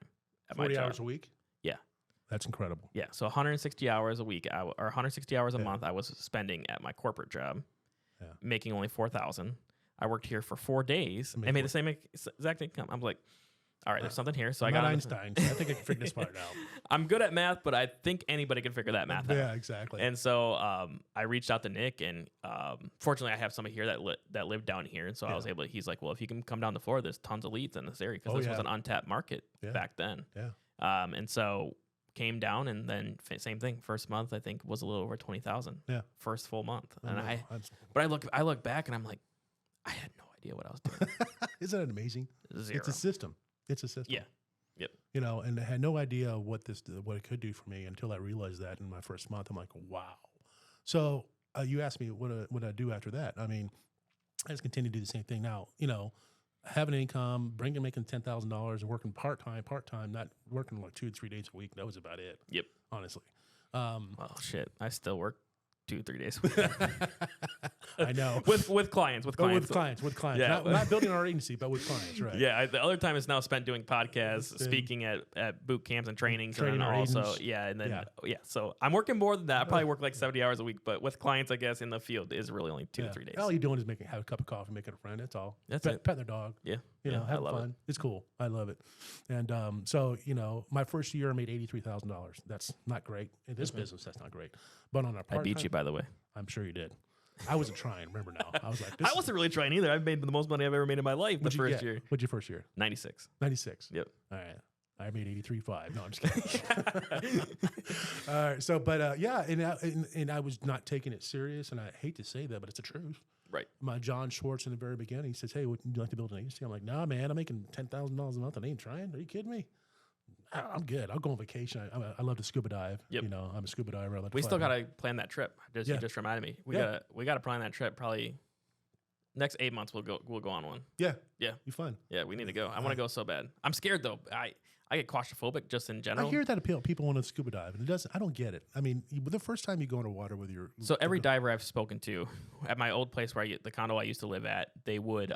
S1: at my job.
S2: 40 hours a week.
S1: Yeah,
S2: that's incredible.
S1: Yeah, so 160 hours a week or 160 hours a month I was spending at my corporate job, making only $4,000. I worked here for 4 days and made the same exact income. I'm like, all right, there's something here. So I got
S2: Einstein. So I think I can figure this part out.
S1: I'm good at math, but I think anybody can figure that math out.
S2: Yeah, exactly.
S1: And so I reached out to Nick, and fortunately, I have somebody here that lived down here, and so I was able to. He's like, well, if you can come down the floor, there's tons of leads in this area because this was an untapped market back then.
S2: Yeah.
S1: And so came down, and then same thing. First month, I think was a little over 20,000.
S2: Yeah.
S1: First full month, but I look back, and I'm like, I had no idea what I was doing.
S2: Isn't it amazing?
S1: Zero.
S2: It's a system. It's a system.
S1: Yeah. Yep.
S2: And I had no idea what it could do for me until I realized that in my first month. I'm like, wow. So you asked me what I do after that. I mean, I just continue to do the same thing now. Having an income, making $10,000, and working part time, not working like 2 to 3 days a week. That was about it.
S1: Yep.
S2: Honestly.
S1: Oh shit! I still work 2 or 3 days.
S2: I know.
S1: with clients.
S2: With clients.
S1: Yeah.
S2: Not building our agency, but with clients, right?
S1: Yeah. The other time is now spent doing podcasts, speaking at boot camps and trainings, and also
S2: agents.
S1: and then So I'm working more than that. I probably work like 70 hours a week, but with clients, I guess in the field is really only 2 to 3 days.
S2: All you're doing is have a cup of coffee, making a friend. That's all.
S1: That's
S2: pet,
S1: it.
S2: Pet their dog.
S1: Yeah.
S2: Have fun. It's cool. I love it. And so my first year I made $83,000. That's not great in this business. That's not great. But on our part,
S1: I beat you, by the way.
S2: I'm sure you did. I wasn't trying. Remember now. I was like,
S1: I wasn't really trying either. I've made the most money I've ever made in my life the first year.
S2: What'd your first year?
S1: 96.
S2: 96.
S1: Yep.
S2: All right. I made 83.5. No, I'm just kidding. All right. So, but and I was not taking it serious, and I hate to say that, but it's the truth.
S1: Right.
S2: My John Schwartz in the very beginning, he says, "Hey, would you like to build an agency?" I'm like, "Nah, man. I'm making $10,000 a month. I ain't trying. Are you kidding me? I'm good. I'll go on vacation. I love to scuba dive.
S1: Yep.
S2: I'm a scuba diver.
S1: We still got to plan that trip. You just reminded me. We got to plan that trip probably Next 8 months we'll go on one.
S2: Yeah.
S1: Yeah.
S2: Be fun.
S1: Yeah, we need to go. I want to go so bad. I'm scared though. I get claustrophobic just in general.
S2: I hear that appeal. People want to scuba dive, and it doesn't. I don't get it. I mean, the first time you go into water with your
S1: every diver I've spoken to at my old place the condo I used to live at, they would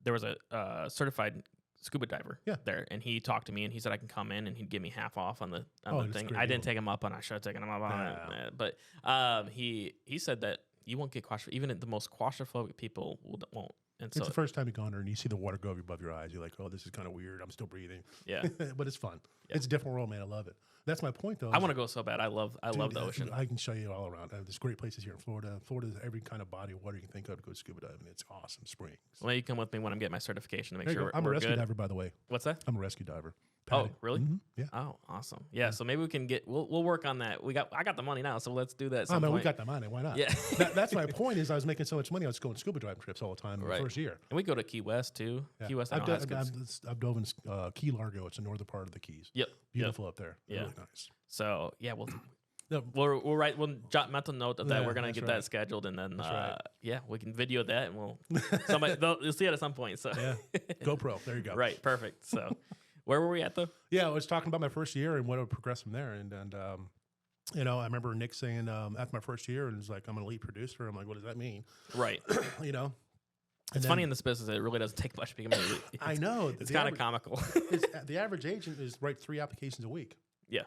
S1: there was a certified scuba diver there, and he talked to me and he said I can come in and he'd give me half off on the thing. I didn't take him up on. I should have taken him up on it, but he said that you won't get claustrophobic. Even the most claustrophobic people won't. And
S2: it's the first time you go under and you see the water go above your eyes. You're like, oh, this is kind of weird. I'm still breathing.
S1: Yeah.
S2: But it's fun.
S1: Yeah.
S2: It's a different world, man. I love it. That's my point, though.
S1: I want to go so bad. I love the ocean.
S2: I can show you all around. There's great places here in Florida. Florida's every kind of body of water you can think of to go scuba diving. It's awesome. Springs.
S1: Well, you come with me when I'm getting my certification to make sure
S2: I'm a rescue
S1: good.
S2: diver, by the way.
S1: What's that?
S2: I'm a rescue diver.
S1: Oh, really?
S2: Mm-hmm. Yeah.
S1: Oh, awesome. Yeah. So maybe we can we'll work on that. I got the money now, so let's do that. At some
S2: man,
S1: point.
S2: we got the money. Why not?
S1: Yeah.
S2: That's my point. Is I was making so much money. I was going scuba diving trips all the time in the first year.
S1: And we go to Key West too.
S2: Yeah.
S1: Key West.
S2: I've dove in Key Largo. It's the northern part of the Keys.
S1: Yep.
S2: Beautiful up there.
S1: Yeah.
S2: Really nice.
S1: So yeah, we'll jot mental note of that. We're gonna get that scheduled, and then we can video that, and you'll see it at some point. So
S2: yeah, GoPro. There you go.
S1: Right. Perfect. So. Where were we at though?
S2: Yeah, I was talking about my first year and what would progress from there. And I remember Nick saying after my first year, and he's like, I'm an elite producer. I'm like, what does that mean?
S1: Right. It's funny in this business. It really doesn't take much to become an elite.
S2: I know.
S1: It's kind of comical.
S2: The average agent is write 3 applications a week.
S1: Yeah.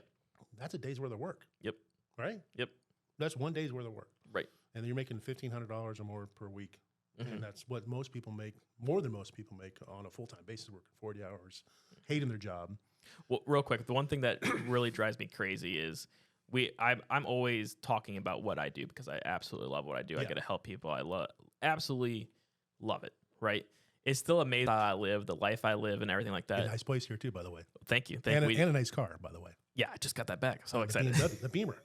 S2: That's a day's worth of work.
S1: Yep.
S2: Right?
S1: Yep.
S2: That's 1 day's worth of work.
S1: Right.
S2: And you're making $1,500 or more per week.
S1: Mm-hmm.
S2: And that's what most people make, more than most people make on a full-time basis, working 40 hours, hating their job.
S1: Well, real quick, the one thing that really drives me crazy is I'm always talking about what I do because I absolutely love what I do. Yeah. I get to help people. I absolutely love it, right? It's still amazing how I live, the life I live, and everything like that.
S2: A nice place here, too, by the way.
S1: Thank you.
S2: And a nice car, by the way.
S1: Yeah, I just got that back. So excited.
S2: The Beamer.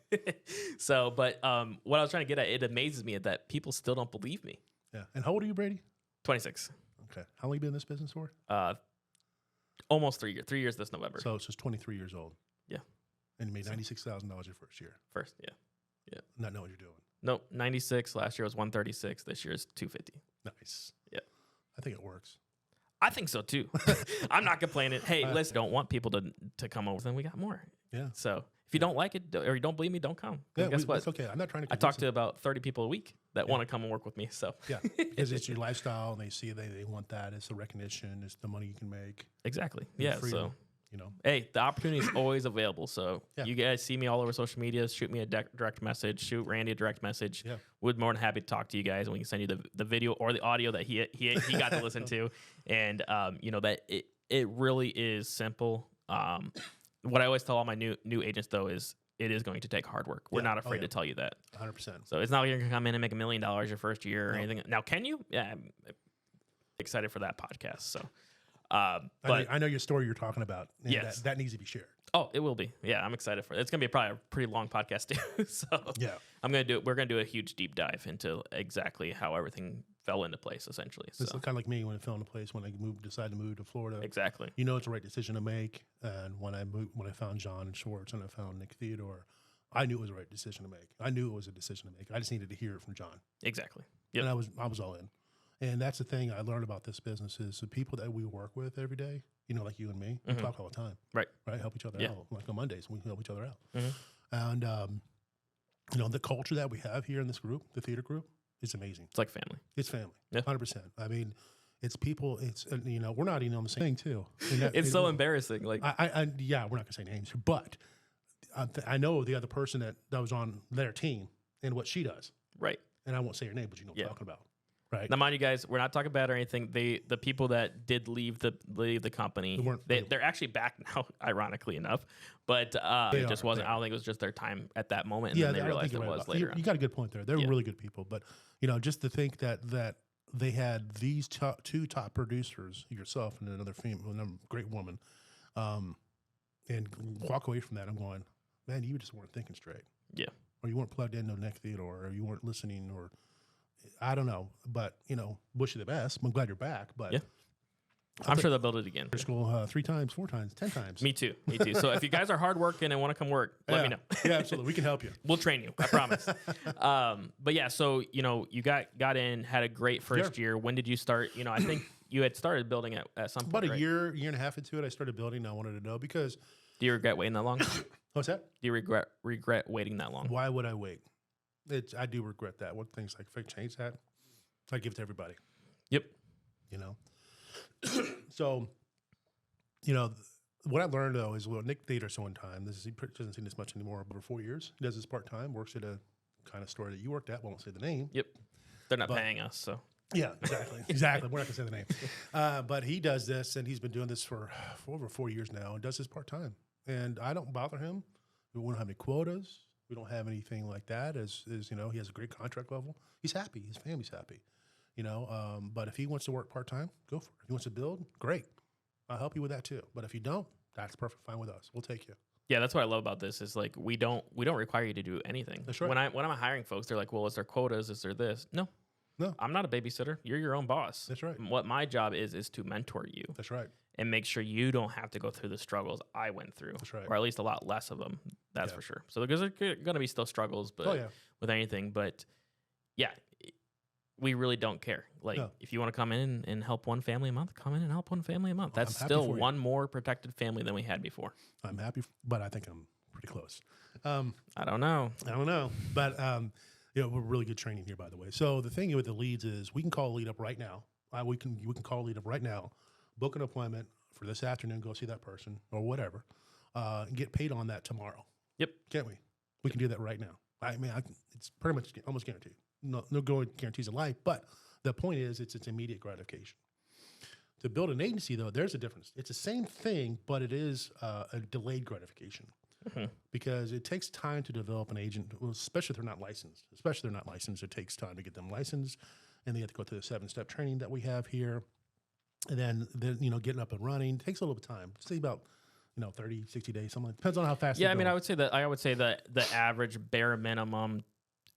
S1: So, but what I was trying to get at, it amazes me that people still don't believe me.
S2: Yeah. And how old are you, Brady?
S1: 26.
S2: Okay. How long have you been in this business for?
S1: Almost 3 years. 3 years this November.
S2: So it's just 23 years old.
S1: Yeah.
S2: And you made $96,000 your first year.
S1: Yeah. Yeah.
S2: Not knowing what you're doing.
S1: Nope. 96. Last year was 136. This year is 250.
S2: Nice.
S1: Yeah.
S2: I think it works.
S1: I think so too. I'm not complaining. Hey, listen, don't want people to come over. Then we got more.
S2: Yeah.
S1: So if you don't like it or you don't believe me, don't come.
S2: Yeah,
S1: guess what?
S2: It's okay. I'm not trying to.
S1: I talk to about 30 people a week that want to come and work with me. So
S2: yeah, because it's your lifestyle, and they see they want that. It's the recognition. It's the money you can make.
S1: Exactly. Yeah.
S2: Freedom,
S1: so hey, the opportunity is always available. So you guys see me all over social media. Shoot me a direct message. Shoot Randy a direct message. Yeah. We're more than happy to talk to you guys, and we can send you the video or the audio that he got to listen to. And that it really is simple. What I always tell all my new agents though is it is going to take hard work. We're not afraid to tell you that.
S2: 100%.
S1: So it's not like you're going to come in and make $1 million your first year or anything. Now, can you? Yeah, I'm excited for that podcast. So, but
S2: I know your story you're talking about. And
S1: yes,
S2: that needs to be shared.
S1: Oh, it will be. Yeah, I'm excited for it. It's going to be probably a pretty long podcast too. So
S2: yeah,
S1: we're going to do a huge deep dive into exactly how everything fell into place, essentially. So.
S2: It's kind of like me when it fell into place when I decided to move to Florida.
S1: Exactly.
S2: It's the right decision to make. And when I found John and Schwartz and I found Nick Theodore, I knew it was the right decision to make. I knew it was a decision to make. I just needed to hear it from John.
S1: Exactly. Yep.
S2: And I was all in. And that's the thing I learned about this business is the people that we work with every day, like you and me, we talk all the time.
S1: Right.
S2: Help each other out. Like on Mondays, we help each other out.
S1: Mm-hmm.
S2: And, the culture that we have here in this group, the theater group, is amazing.
S1: It's like family.
S2: It's family. Yeah. 100%. I mean, it's people, we're not even on the same thing too.
S1: It's so embarrassing. Like,
S2: we're not going to say names, but I know the other person that was on their team and what she does.
S1: Right.
S2: And I won't say her name, but you know what I'm talking about. Right.
S1: Now, mind you guys, we're not talking bad or anything. The people that did leave the company, they're actually back now, ironically enough. But it just wasn't. I don't think it was just their time at that moment, and then they realized it was later.
S2: You got a good point there. They're really good people, but just to think that they had these two top producers, yourself and another great woman, and walk away from that. I'm going, man, you just weren't thinking straight.
S1: Yeah.
S2: Or you weren't plugged into Nick Theodore, or you weren't listening, or I don't know, but wish you the best. I'm glad you're back, but
S1: I'm sure they'll build it again.
S2: School 3 times, 4 times, 10 times.
S1: Me too. Me too. So if you guys are hardworking and want to come work, let me know.
S2: Yeah, absolutely. We can help you.
S1: We'll train you. I promise. But yeah, so you got in, had a great first year. When did you start? I think you had started building at some point.
S2: About a
S1: right?
S2: year and a half into it, I started building. I wanted to know because.
S1: Do you regret waiting that long?
S2: What's that?
S1: Do you regret waiting that long?
S2: Why would I wait? I do regret that. One thing's like if I change that, I give it to everybody.
S1: Yep.
S2: So, what I learned though is Nick dated us one time. He doesn't see this much anymore. Over 4 years, he does this part time. Works at a kind of store that you worked at. Won't say the name.
S1: Yep. They're not paying us, so.
S2: Yeah, exactly. We're not gonna say the name. But he does this, and he's been doing this for over 4 years now, and does this part time. And I don't bother him. We don't have any quotas. We don't have anything like that. As he has a great contract level. He's happy. His family's happy. But if he wants to work part time, go for it. If he wants to build, great. I'll help you with that too. But if you don't, that's perfect fine with us. We'll take you.
S1: Yeah, that's what I love about this is like we don't require you to do anything.
S2: That's right.
S1: When I'm hiring folks, they're like, well, is there quotas? Is there this? No. I'm not a babysitter. You're your own boss.
S2: That's right.
S1: What my job is to mentor you.
S2: That's right.
S1: And make sure you don't have to go through the struggles I went through.
S2: That's right.
S1: Or at least a lot less of them. That's for sure. So there's going to be still struggles, but with anything. But yeah, we really don't care. Like if you want to come in and help one family a month, come in and help one family a month. That's still one more protected family than we had before.
S2: I'm happy, but I think I'm pretty close.
S1: I don't know.
S2: But we're really good training here, by the way. So the thing with the leads is we can call a lead up right now. We can call a lead up right now, book an appointment for this afternoon, go see that person or whatever, and get paid on that tomorrow.
S1: Yep.
S2: Can't we? We can do that right now. It's pretty much almost guaranteed. No guarantees in life, but the point is it's immediate gratification. To build an agency, though, there's a difference. It's the same thing, but it is a delayed gratification because it takes time to develop an agent, especially if they're not licensed. It takes time to get them licensed, and they have to go through the 7-step training that we have here. And then getting up and running takes a little bit of time. Say about 30, 60 days, something. Depends on how fast.
S1: Yeah, I would say that the average bare minimum,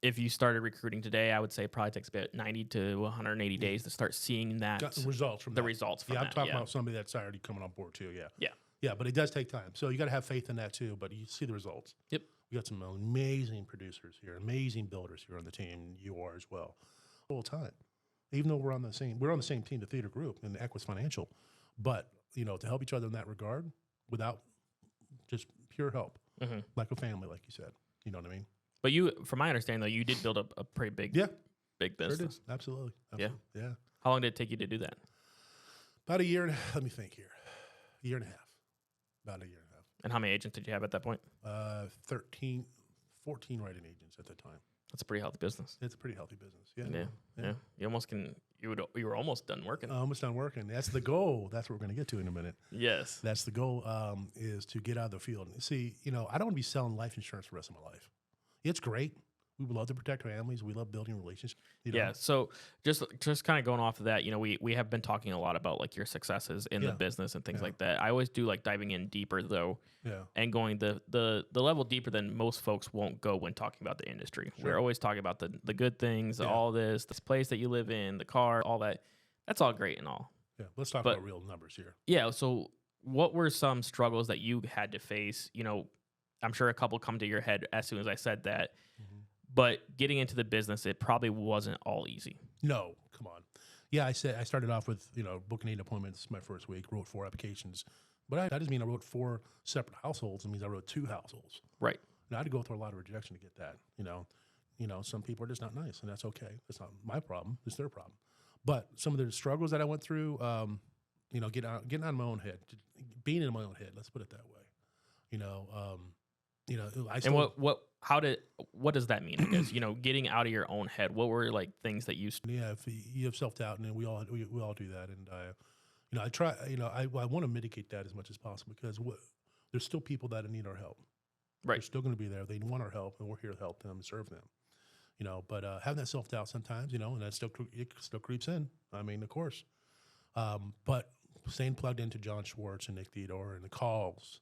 S1: if you started recruiting today, I would say it probably takes about 90 to 180 days to start seeing that
S2: results from
S1: results from that.
S2: I'm talking about somebody that's already coming on board too.
S1: Yeah.
S2: Yeah, but it does take time. So you got to have faith in that too. But you see the results.
S1: Yep.
S2: We got some amazing producers here, amazing builders here on the team. You are as well. Full time. Even though we're on the same team, the theater group and Equus Financial, but to help each other in that regard without just pure help, like a family, like you said. You know what I mean?
S1: But from my understanding, though, you did build up a pretty big business.
S2: Sure did. Absolutely.
S1: Yeah. How long did it take you to do that?
S2: About a year. Let me think here. A year and a half. About a year and a half.
S1: And how many agents did you have at that point?
S2: 14 writing agents at that time.
S1: That's a pretty healthy business.
S2: It's a pretty healthy business.
S1: Yeah. You were almost done working.
S2: Almost done working. That's the goal. That's what we're going to get to in a minute.
S1: Yes.
S2: That's the goal, is to get out of the field. See, I don't want to be selling life insurance for the rest of my life. It's great. We would love to protect families. We love building relationships.
S1: Yeah. So just kind of going off of that, we have been talking a lot about like your successes in the business and things like that. I always do like diving in deeper though, and going the level deeper than most folks won't go when talking about the industry. Sure. We're always talking about the good things, all this place that you live in, the car, all that. That's all great and all.
S2: Yeah. Let's talk about real numbers here.
S1: Yeah. So what were some struggles that you had to face? I'm sure a couple come to your head as soon as I said that. But getting into the business, it probably wasn't all easy.
S2: No, come on. Yeah, I started off with, booking 8 appointments my first week, wrote 4 applications. But that doesn't mean I wrote 4 separate households. It means I wrote 2 households.
S1: Right.
S2: And I had to go through a lot of rejection to get that. Some people are just not nice, and that's okay. It's not my problem. It's their problem. But some of the struggles that I went through, getting out of my own head, being in my own head, let's put it that way.
S1: What does that mean? Because getting out of your own head. What were like things that you?
S2: Yeah, if you have self-doubt, and we all do that, and I try. I want to mitigate that as much as possible because there's still people that need our help.
S1: Right,
S2: they're still going to be there. They want our help, and we're here to help them and serve them. But having that self-doubt sometimes, and that still creeps in. I mean, of course, but staying plugged into John Schwartz and Nick Theodore and the calls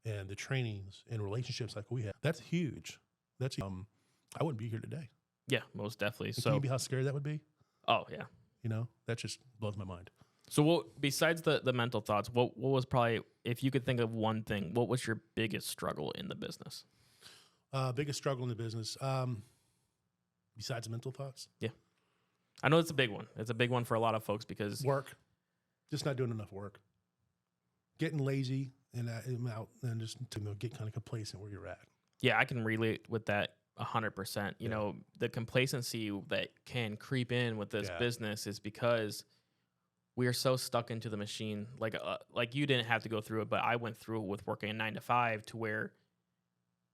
S2: and the trainings and relationships like we have, that's huge. That's I wouldn't be here today.
S1: Yeah, most definitely.
S2: And can you be how scary that would be?
S1: Oh yeah.
S2: That just blows my mind.
S1: So what, besides the mental thoughts, what was probably, if you could think of one thing, what was your biggest struggle in the business?
S2: Biggest struggle in the business, besides mental thoughts?
S1: Yeah. I know it's a big one. It's a big one for a lot of folks because
S2: Work. Just not doing enough work. Getting lazy and out and just to get kind of complacent where you're at.
S1: yeah, I can relate with that 100%. You know, the complacency that can creep in with this business is because we are so stuck into the machine. Like you didn't have to go through it, but I went through it with working a 9 to 5 to where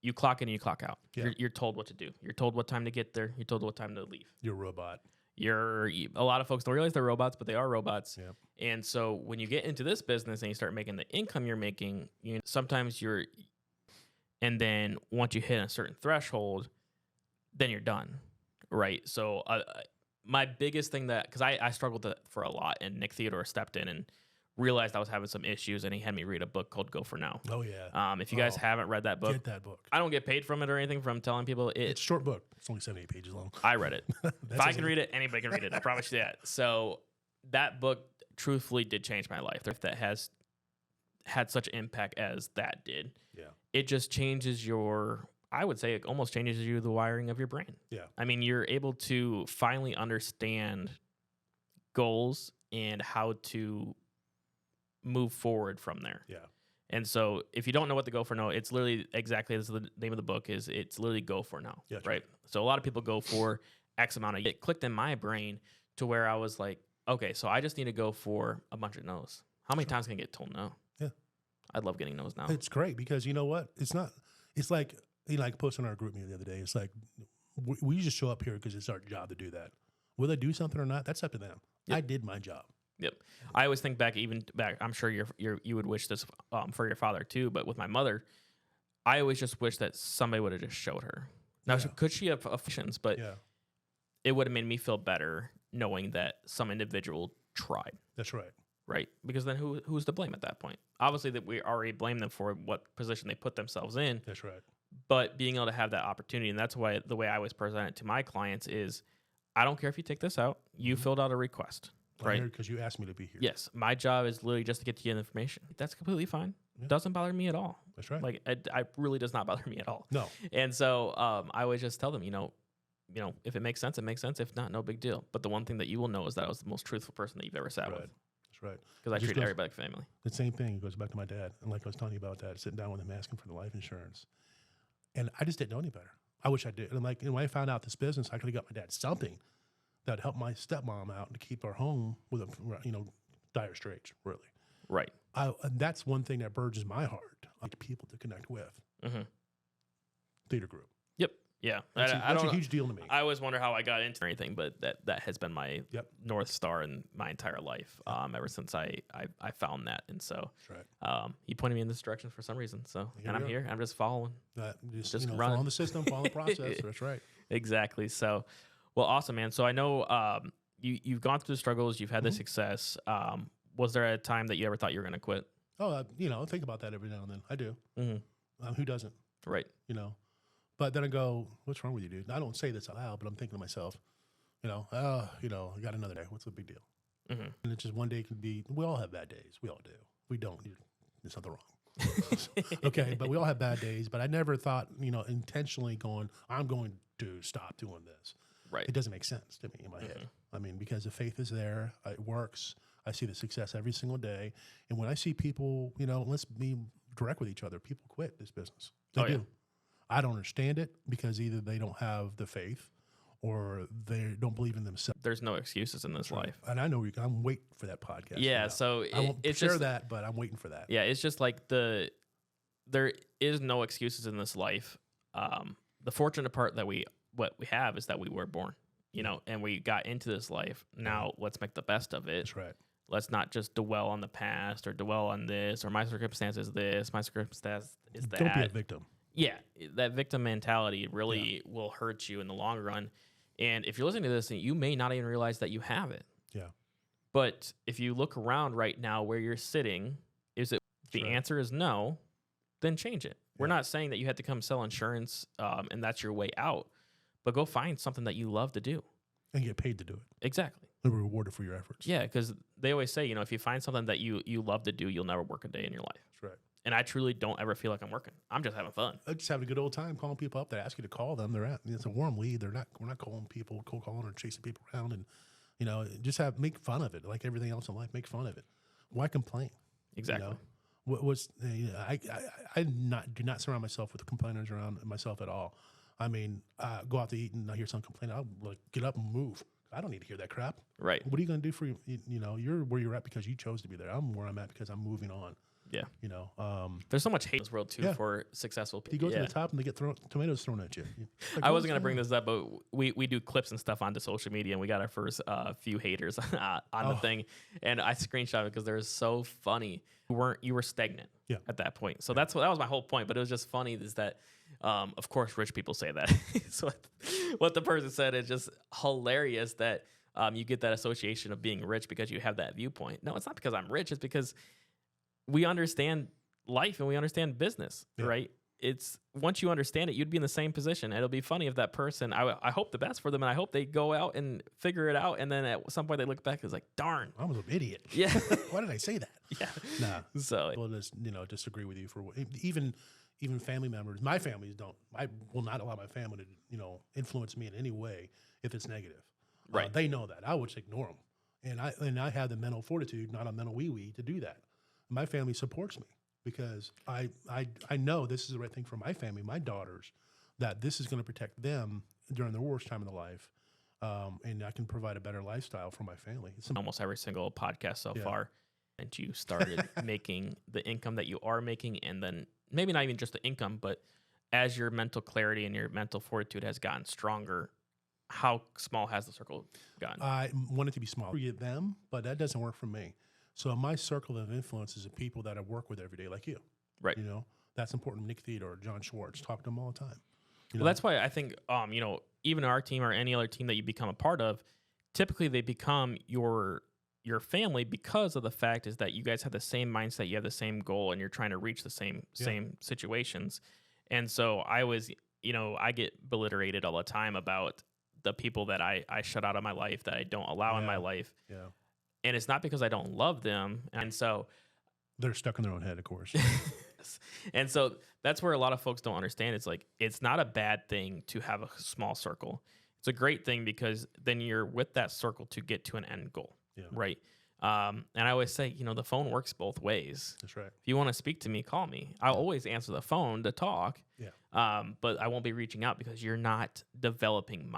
S1: you clock in and you clock out.
S2: Yeah.
S1: You're told what to do. You're told what time to get there. You're told what time to leave.
S2: You're a robot.
S1: A lot of folks don't realize they're robots, but they are robots.
S2: Yep.
S1: And so when you get into this business and you start making the income you're making, sometimes and then once you hit a certain threshold, then you're done, right? So my biggest thing because I struggled for a lot, and Nick Theodore stepped in and realized I was having some issues, and he had me read a book called Go For Now.
S2: Oh, yeah.
S1: If you guys haven't read that book,
S2: Get that book.
S1: I don't get paid from it or anything from telling people.
S2: It's a short book. It's only 78 pages long.
S1: I read it. If I can read it, anybody can read it. I promise you that. So that book truthfully did change my life. That has had such impact as that did.
S2: Yeah.
S1: It just changes I would say it almost changes the wiring of your brain.
S2: Yeah.
S1: I mean, you're able to finally understand goals and how to move forward from there.
S2: Yeah.
S1: And so if you don't know what to go for now, it's literally exactly as the name of the book is. It's literally go for now,
S2: Yeah,
S1: right? So a lot of people go for X amount of. It clicked in my brain to where I was like, okay, so I just need to go for a bunch of no's. How many times can I get told no?
S2: Yeah.
S1: I love getting no's now.
S2: It's great because you know what? It's like, posted on our group meeting the other day. It's like, we just show up here because it's our job to do that. Will they do something or not? That's up to them.
S1: Yep.
S2: I did my job.
S1: Yep. I always think back. I'm sure you would wish this for your father too, but with my mother, I always just wish that somebody would have just showed her. Now, could she have affections? But it would have made me feel better knowing that some individual tried.
S2: That's right.
S1: Right? Because then who's to blame at that point? Obviously, that we already blame them for what position they put themselves in.
S2: That's right.
S1: But being able to have that opportunity, and that's why the way I always present it to my clients is, I don't care if you take this out. You filled out a request. Right,
S2: because you asked me to be here.
S1: Yes, my job is literally just to get you the information. That's completely fine.
S2: Yeah.
S1: Doesn't bother me at all.
S2: That's right.
S1: Like, I really does not bother me at all.
S2: No.
S1: And so I always just tell them, if it makes sense, it makes sense. If not, no big deal. But the one thing that you will know is that I was the most truthful person that you've ever sat with.
S2: That's right.
S1: Because I treat everybody like family.
S2: The same thing goes back to my dad. And like I was telling you about that, sitting down with him asking for the life insurance. And I just didn't know any better. I wish I did. And when I found out this business, I could have got my dad something that helped my stepmom out and to keep our home with dire straits, really.
S1: Right.
S2: And that's one thing that burns my heart. I like people to connect with.
S1: Mm-hmm.
S2: Theater group.
S1: Yep. Yeah.
S2: That's a huge deal to me.
S1: I always wonder how I got into anything, but that has been my North Star in my entire life, ever since I found that. And so he pointed me in this direction for some reason. So I'm here. I'm just following.
S2: Just following the system, following the process. That's right.
S1: Exactly. So, well, awesome, man. So I know you've gone through the struggles. You've had the success. Was there a time that you ever thought you were going to quit?
S2: Oh, I think about that every now and then. I do.
S1: Mm-hmm.
S2: Who doesn't?
S1: Right.
S2: But then I go, what's wrong with you, dude? And I don't say this out loud, but I'm thinking to myself, I got another day. What's the big deal?
S1: Mm-hmm.
S2: And it's just one day can be, we all have bad days. We all do. We don't. There's something wrong. Okay. But we all have bad days. But I never thought, intentionally going, I'm going to stop doing this.
S1: Right.
S2: It doesn't make sense to me in my head. I mean, because the faith is there. It works. I see the success every single day. And when I see people, let's be direct with each other. People quit this business. They do. I don't understand it because either they don't have the faith or they don't believe in themselves.
S1: There's no excuses in this life.
S2: And I know I'm waiting for that podcast.
S1: Yeah, so
S2: I won't share that, but I'm waiting for that.
S1: Yeah, it's just like there is no excuses in this life. The fortunate part that what we have is that we were born, and we got into this life. Now let's make the best of it.
S2: That's right.
S1: Let's not just dwell on the past or dwell on this or my circumstance is this, my circumstance is that.
S2: Don't be a victim.
S1: Yeah, that victim mentality really will hurt you in the long run. And if you're listening to this, you may not even realize that you have it.
S2: Yeah.
S1: But if you look around right now where you're sitting, the answer is no, then change it. We're not saying that you have to come sell insurance and that's your way out, but go find something that you love to do.
S2: And get paid to do it.
S1: Exactly.
S2: And be rewarded for your efforts.
S1: Yeah, because they always say, if you find something that you love to do, you'll never work a day in your life.
S2: That's right.
S1: And I truly don't ever feel like I'm working. I'm just having fun.
S2: I just having a good old time calling people up that ask you to call them. It's a warm lead. We're not calling people, cold calling or chasing people around, and just make fun of it. Like everything else in life, make fun of it. Why complain?
S1: Exactly.
S2: I do not surround myself with complainers around myself at all. I mean, go out to eat and I hear someone complain. I'll get up and move. I don't need to hear that crap.
S1: Right.
S2: What are you going to do for you? You're where you're at because you chose to be there. I'm where I'm at because I'm moving on.
S1: Yeah.
S2: There's
S1: so much hate in this world too for successful people.
S2: You go to the top and they get tomatoes thrown at you. Like,
S1: I wasn't going to bring this up, but we do clips and stuff onto social media, and we got our first few haters on the thing. And I screenshot it because they're so funny. You were stagnant at that point. So that was my whole point. But it was just funny is that, of course, rich people say that. So what the person said is just hilarious that you get that association of being rich because you have that viewpoint. No, it's not because I'm rich. It's because we understand life and we understand business, right? It's once you understand it, you'd be in the same position. It'll be funny if that person, I hope the best for them, and I hope they go out and figure it out. And then at some point they look back and it's like, darn,
S2: I was an idiot.
S1: Yeah.
S2: Why did I say that?
S1: Yeah.
S2: Nah.
S1: So
S2: well, just disagree with you for even family members. My families don't. I will not allow my family to influence me in any way if it's negative.
S1: Right.
S2: They know that. I would just ignore them, and I have the mental fortitude, not a mental wee to do that. My family supports me because I know this is the right thing for my family, my daughters, that this is going to protect them during their worst time in their life, and I can provide a better lifestyle for my family.
S1: Almost every single podcast so far, and you started making the income that you are making, and then maybe not even just the income, but as your mental clarity and your mental fortitude has gotten stronger, how small has the circle gotten?
S2: I want it to be small. Forget them, but that doesn't work for me. So my circle of influence is the people that I work with every day, like you.
S1: Right.
S2: That's important. Nick Theodore, John Schwartz, talk to them all the time.
S1: Well, that's why I think, even our team or any other team that you become a part of, typically they become your family because of the fact is that you guys have the same mindset, you have the same goal, and you're trying to reach the same situations. And so I was, I get beliterated all the time about the people that I shut out of my life, that I don't allow in my life.
S2: Yeah.
S1: And it's not because I don't love them. And so
S2: they're stuck in their own head, of course.
S1: And so that's where a lot of folks don't understand. It's like, it's not a bad thing to have a small circle. It's a great thing because then you're with that circle to get to an end goal.
S2: Yeah.
S1: Right. And I always say, the phone works both ways.
S2: That's right.
S1: If you want to speak to me, call me. I'll always answer the phone to talk.
S2: Yeah.
S1: But I won't be reaching out because you're not developing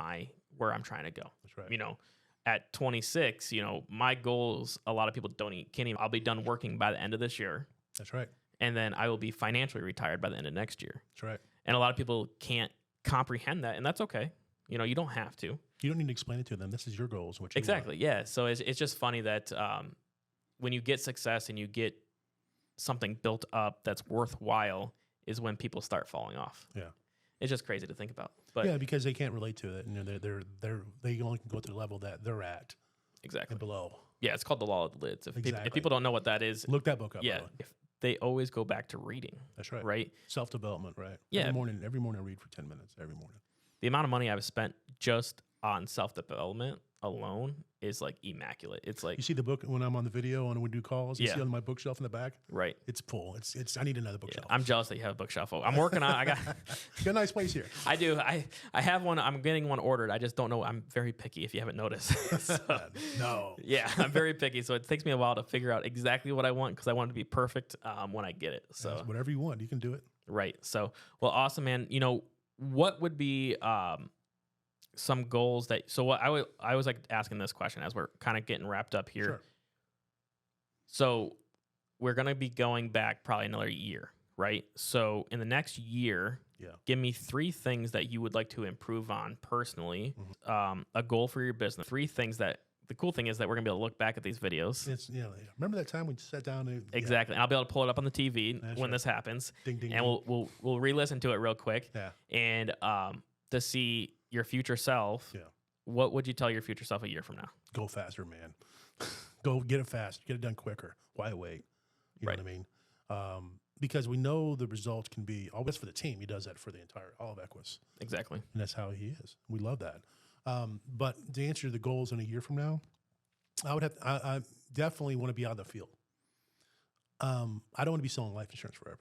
S1: where I'm trying to go.
S2: That's right.
S1: At 26, my goals, a lot of people can't even, I'll be done working by the end of this year.
S2: That's right.
S1: And then I will be financially retired by the end of next year.
S2: That's right.
S1: And a lot of people can't comprehend that, and that's okay. You don't have to.
S2: You don't need to explain it to them. This is your goals.
S1: Exactly. Yeah. So it's just funny that when you get success and you get something built up that's worthwhile is when people start falling off.
S2: Yeah.
S1: It's just crazy to think about. But
S2: yeah, because they can't relate to it. They only can go to the level that they're at.
S1: Exactly.
S2: And below.
S1: Yeah, it's called The Law of the Lids. If people don't know what that is,
S2: look that book up.
S1: Yeah. If they always go back to reading.
S2: That's right.
S1: Right?
S2: Self-development, right?
S1: Yeah.
S2: Every morning I read for 10 minutes every morning.
S1: The amount of money I've spent just on self-development alone is like immaculate. It's like,
S2: you see the book when I'm on the video and we do calls, you see on my bookshelf in the back?
S1: Right.
S2: It's full. It's I need another bookshelf.
S1: I'm jealous that you have a bookshelf. I'm working on,
S2: you got a nice place here.
S1: I do. I have one. I'm getting one ordered. I just don't know. I'm very picky if you haven't noticed.
S2: No.
S1: Yeah, I'm very picky. So it takes me a while to figure out exactly what I want because I want it to be perfect when I get it. So
S2: whatever you want, you can do it.
S1: Right. So, well, awesome, man. What would be some goals what I was like asking this question as we're kind of getting wrapped up here.
S2: Sure.
S1: So we're going to be going back probably another year, right? So in the next year, give me 3 things that you would like to improve on personally, a goal for your business, 3 things that, the cool thing is that we're going to be able to look back at these videos.
S2: Remember that time we sat down and
S1: exactly. And I'll be able to pull it up on the TV when this happens.
S2: Ding, ding,
S1: and
S2: ding.
S1: we'll re-listen to it real quick.
S2: Yeah.
S1: And to see your future self.
S2: Yeah.
S1: What would you tell your future self a year from now?
S2: Go faster, man. Go get it fast. Get it done quicker. Why wait? You know what I mean? Because we know the results can be always for the team. He does that for the entire all of Equus.
S1: Exactly.
S2: And that's how he is. We love that. But to answer the goals in a year from now, I would have definitely want to be out of the field. I don't want to be selling life insurance forever.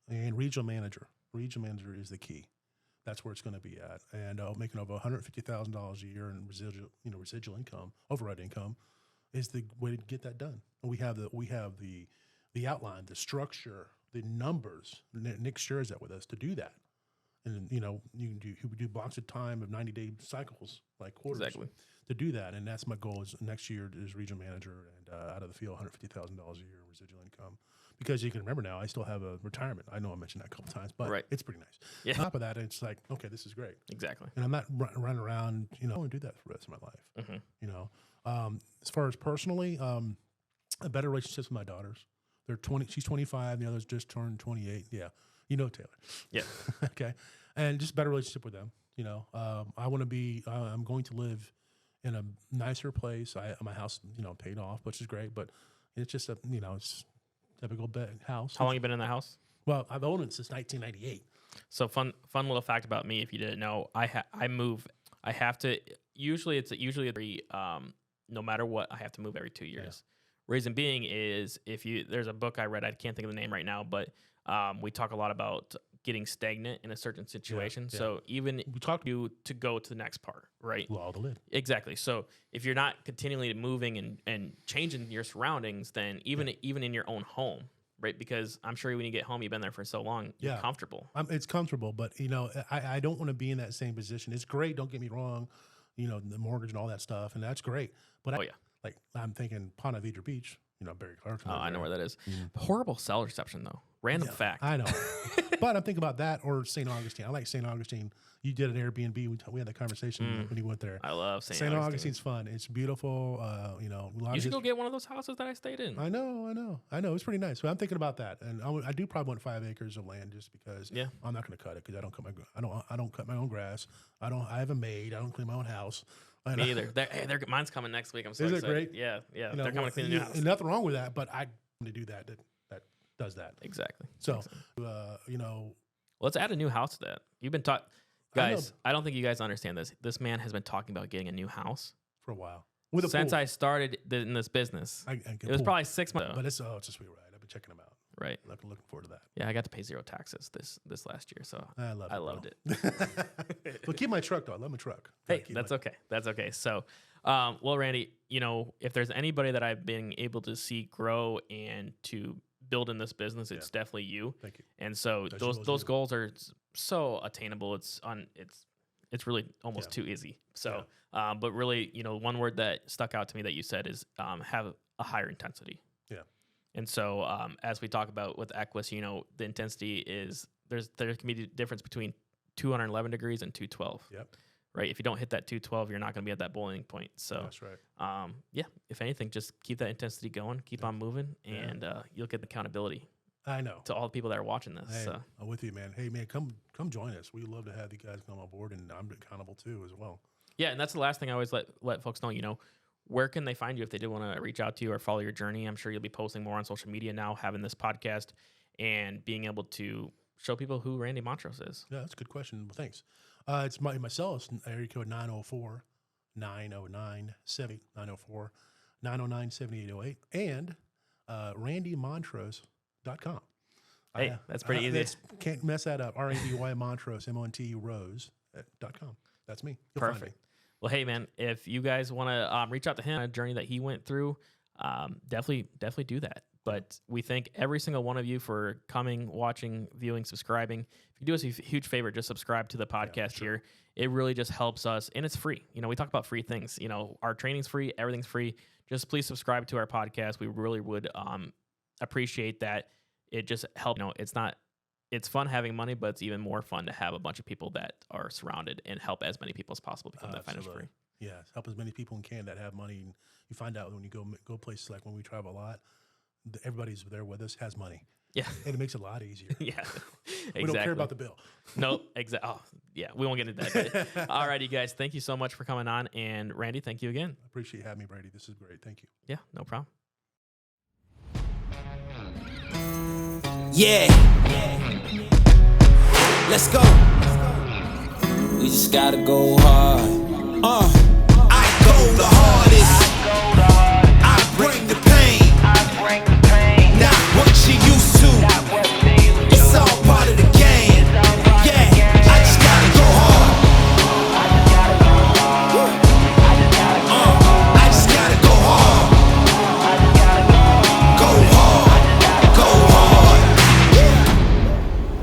S2: And regional manager is the key. That's where it's going to be at. And making over $150,000 a year in residual income, override income, is the way to get that done. And we have the outline, the structure, the numbers. Nick shares that with us to do that. And you do blocks of time of 90-day cycles, like quarters, to do that. And that's my goal. Is next year is regional manager and out of the field, $150,000 a year in residual income. Because you can remember now, I still have a retirement. I know I mentioned that a couple times, but it's pretty nice.
S1: Yeah.
S2: On top of that, it's like, okay, this is great.
S1: Exactly.
S2: And I'm not running around. I want to do that for the rest of my life. Mm-hmm. As far as personally, a better relationship with my daughters. They're 20. She's 25. The others just turned 28. Yeah. Taylor.
S1: Yeah.
S2: Okay. And just better relationship with them. I want to be, I'm going to live in a nicer place. My house, paid off, which is great, but it's just it's typical house.
S1: How long you been in the house?
S2: Well, I've owned it since 1998.
S1: So fun little fact about me, if you didn't know, I move. I have to. Usually every no matter what, I have to move every 2 years. Yeah. Reason being is there's a book I read. I can't think of the name right now, but we talk a lot about getting stagnant in a certain situation. Yeah. So even we talk you to go to the next part, right?
S2: Law the lid.
S1: Exactly. So if you're not continually moving and changing your surroundings, then even in your own home, right? Because I'm sure when you get home, you've been there for so long, you're comfortable.
S2: It's comfortable, but I don't want to be in that same position. It's great. Don't get me wrong. The mortgage and all that stuff, and that's great. But I'm thinking Ponte Vedra Beach. Barry Clarkson.
S1: Oh, I know where that is. Mm-hmm. Horrible cell reception, though. Random fact.
S2: I know. But I'm thinking about that or St. Augustine. I like St. Augustine. You did an Airbnb. We had that conversation when you went there.
S1: I love St.
S2: St. Augustine's fun. It's beautiful.
S1: You should go get one of those houses that I stayed in.
S2: I know. It's pretty nice. So I'm thinking about that, and I do probably want 5 acres of land just because. Yeah. I'm not going to cut it because I don't cut my own grass. I have a maid. I don't clean my own house.
S1: Me either. Mine's coming next week. I'm so excited.
S2: Is it great?
S1: Yeah. They're coming to clean the house.
S2: And nothing wrong with that, but I want to do that does that.
S1: Exactly.
S2: So,
S1: let's add a new house to that. You've been talking, guys. I don't think you guys understand this. This man has been talking about getting a new house
S2: for a while.
S1: Since I started in this business, it was probably 6 months.
S2: But it's a sweet ride. I've been checking them out.
S1: Right.
S2: Looking forward to that.
S1: Yeah, I got to pay 0 taxes this last year, so I loved it.
S2: But keep my truck though. I love my truck.
S1: Hey, that's okay. That's okay. So, well, Randy, if there's anybody that I've been able to see grow and to build in this business, it's definitely you.
S2: Thank you.
S1: And so those goals are so attainable. It's really almost too easy. So, but really, one word that stuck out to me that you said is have a higher intensity. Yeah. And so, as we talk about with Equus, the intensity is there can be a difference between 211 degrees and 212.
S2: Yep.
S1: Right. If you don't hit that 212, you're not going to be at that boiling point. So
S2: that's right.
S1: If anything, just keep that intensity going, keep on moving, and you'll get the accountability.
S2: I know.
S1: To all the people that are watching this.
S2: Hey, I'm with you, man. Hey, man, come join us. We'd love to have you guys come on board, and I'm accountable too as well. Yeah,
S1: and that's the last thing I always let folks know. Where can they find you if they do want to reach out to you or follow your journey? I'm sure you'll be posting more on social media now, having this podcast, and being able to show people who Randy Montrose is.
S2: Yeah, that's a good question. Well, thanks. It's myself, area code 904-909-7808, and randymontrose.com.
S1: Hey, that's pretty easy.
S2: Can't mess that up. RANDY Montrose, MONT Rose.com. That's me. You'll
S1: Perfect.
S2: Find me.
S1: Well, hey, man, if you guys want to reach out to him on a journey that he went through, definitely do that. But we thank every single one of you for coming, watching, viewing, subscribing. If you do us a huge favor, just subscribe to the podcast here. It really just helps us, and it's free. We talk about free things. Our training's free, everything's free. Just please subscribe to our podcast. We really would appreciate that. It just helps. It's fun having money, but it's even more fun to have a bunch of people that are surrounded and help as many people as possible become that financial free.
S2: Yeah, help as many people as can that have money. And you find out when you go places like when we travel a lot, everybody's there with us has money.
S1: Yeah.
S2: And it makes it a lot easier.
S1: Yeah, exactly.
S2: We don't care about the bill.
S1: No, exactly. Oh, yeah, we won't get into that. All righty, guys. Thank you so much for coming on. And Randy, thank you again.
S2: I appreciate you having me, Brady. This is great. Thank you.
S1: Yeah, no problem.
S3: Yeah. Let's go. We just gotta go hard. I go the hardest. I bring the pain.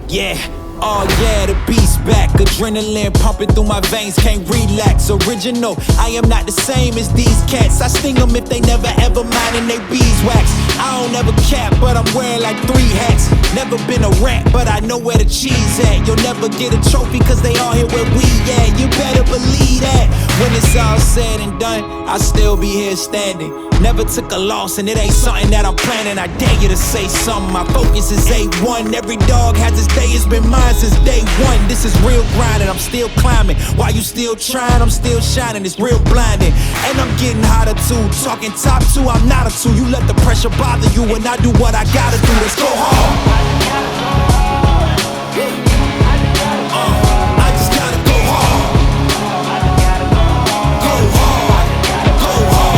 S3: Yeah, oh yeah, the beast back. Adrenaline pumping through my veins, can't relax. Original, I am not the same as these cats. I sting them if they never ever mindin' they beeswax. I don't ever cap, but I'm wearing like 3 hats. Never been a rat, but I know where the cheese at. You'll never get a trophy, cause they all here where we at. You better believe that. When it's all said and done, I'll still be here standing. Never took a loss, and it ain't something that I'm planning. I dare you to say something. My focus is A1. Every dog has its day, it's been mine since day one. This is real grinding, I'm still climbing. While you still trying, I'm still shining. It's real blinding, and I'm getting hotter too. Talking top 2, I'm not a 2. You let the pressure bother you, and I do what I gotta do. Let's go hard. I just gotta go hard. Go hard. Go hard.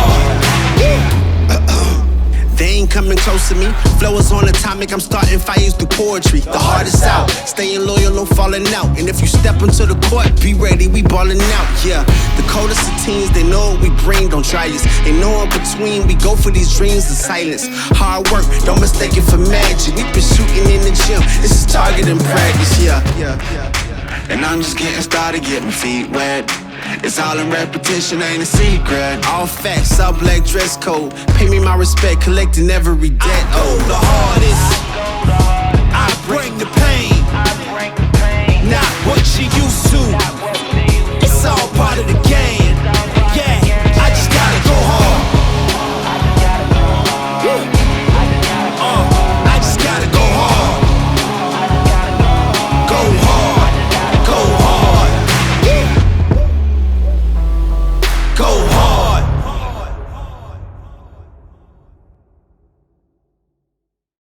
S4: They ain't coming close to me. Flow is on atomic, I'm starting fires through poetry. The hardest out, staying loyal, no falling out. And if you step into the court, be ready, we ballin' out. Yeah, the coldest of teens, they know what we bring, don't try us. They know in between, we go for these dreams in silence. Hard work, don't mistake it for magic. We been shooting in the gym, this is target in practice. Yeah. And I'm just getting started, get my feet wet. It's all in repetition, ain't a secret. All facts, all black dress code. Pay me my respect, collecting every debt. Oh, the hardest.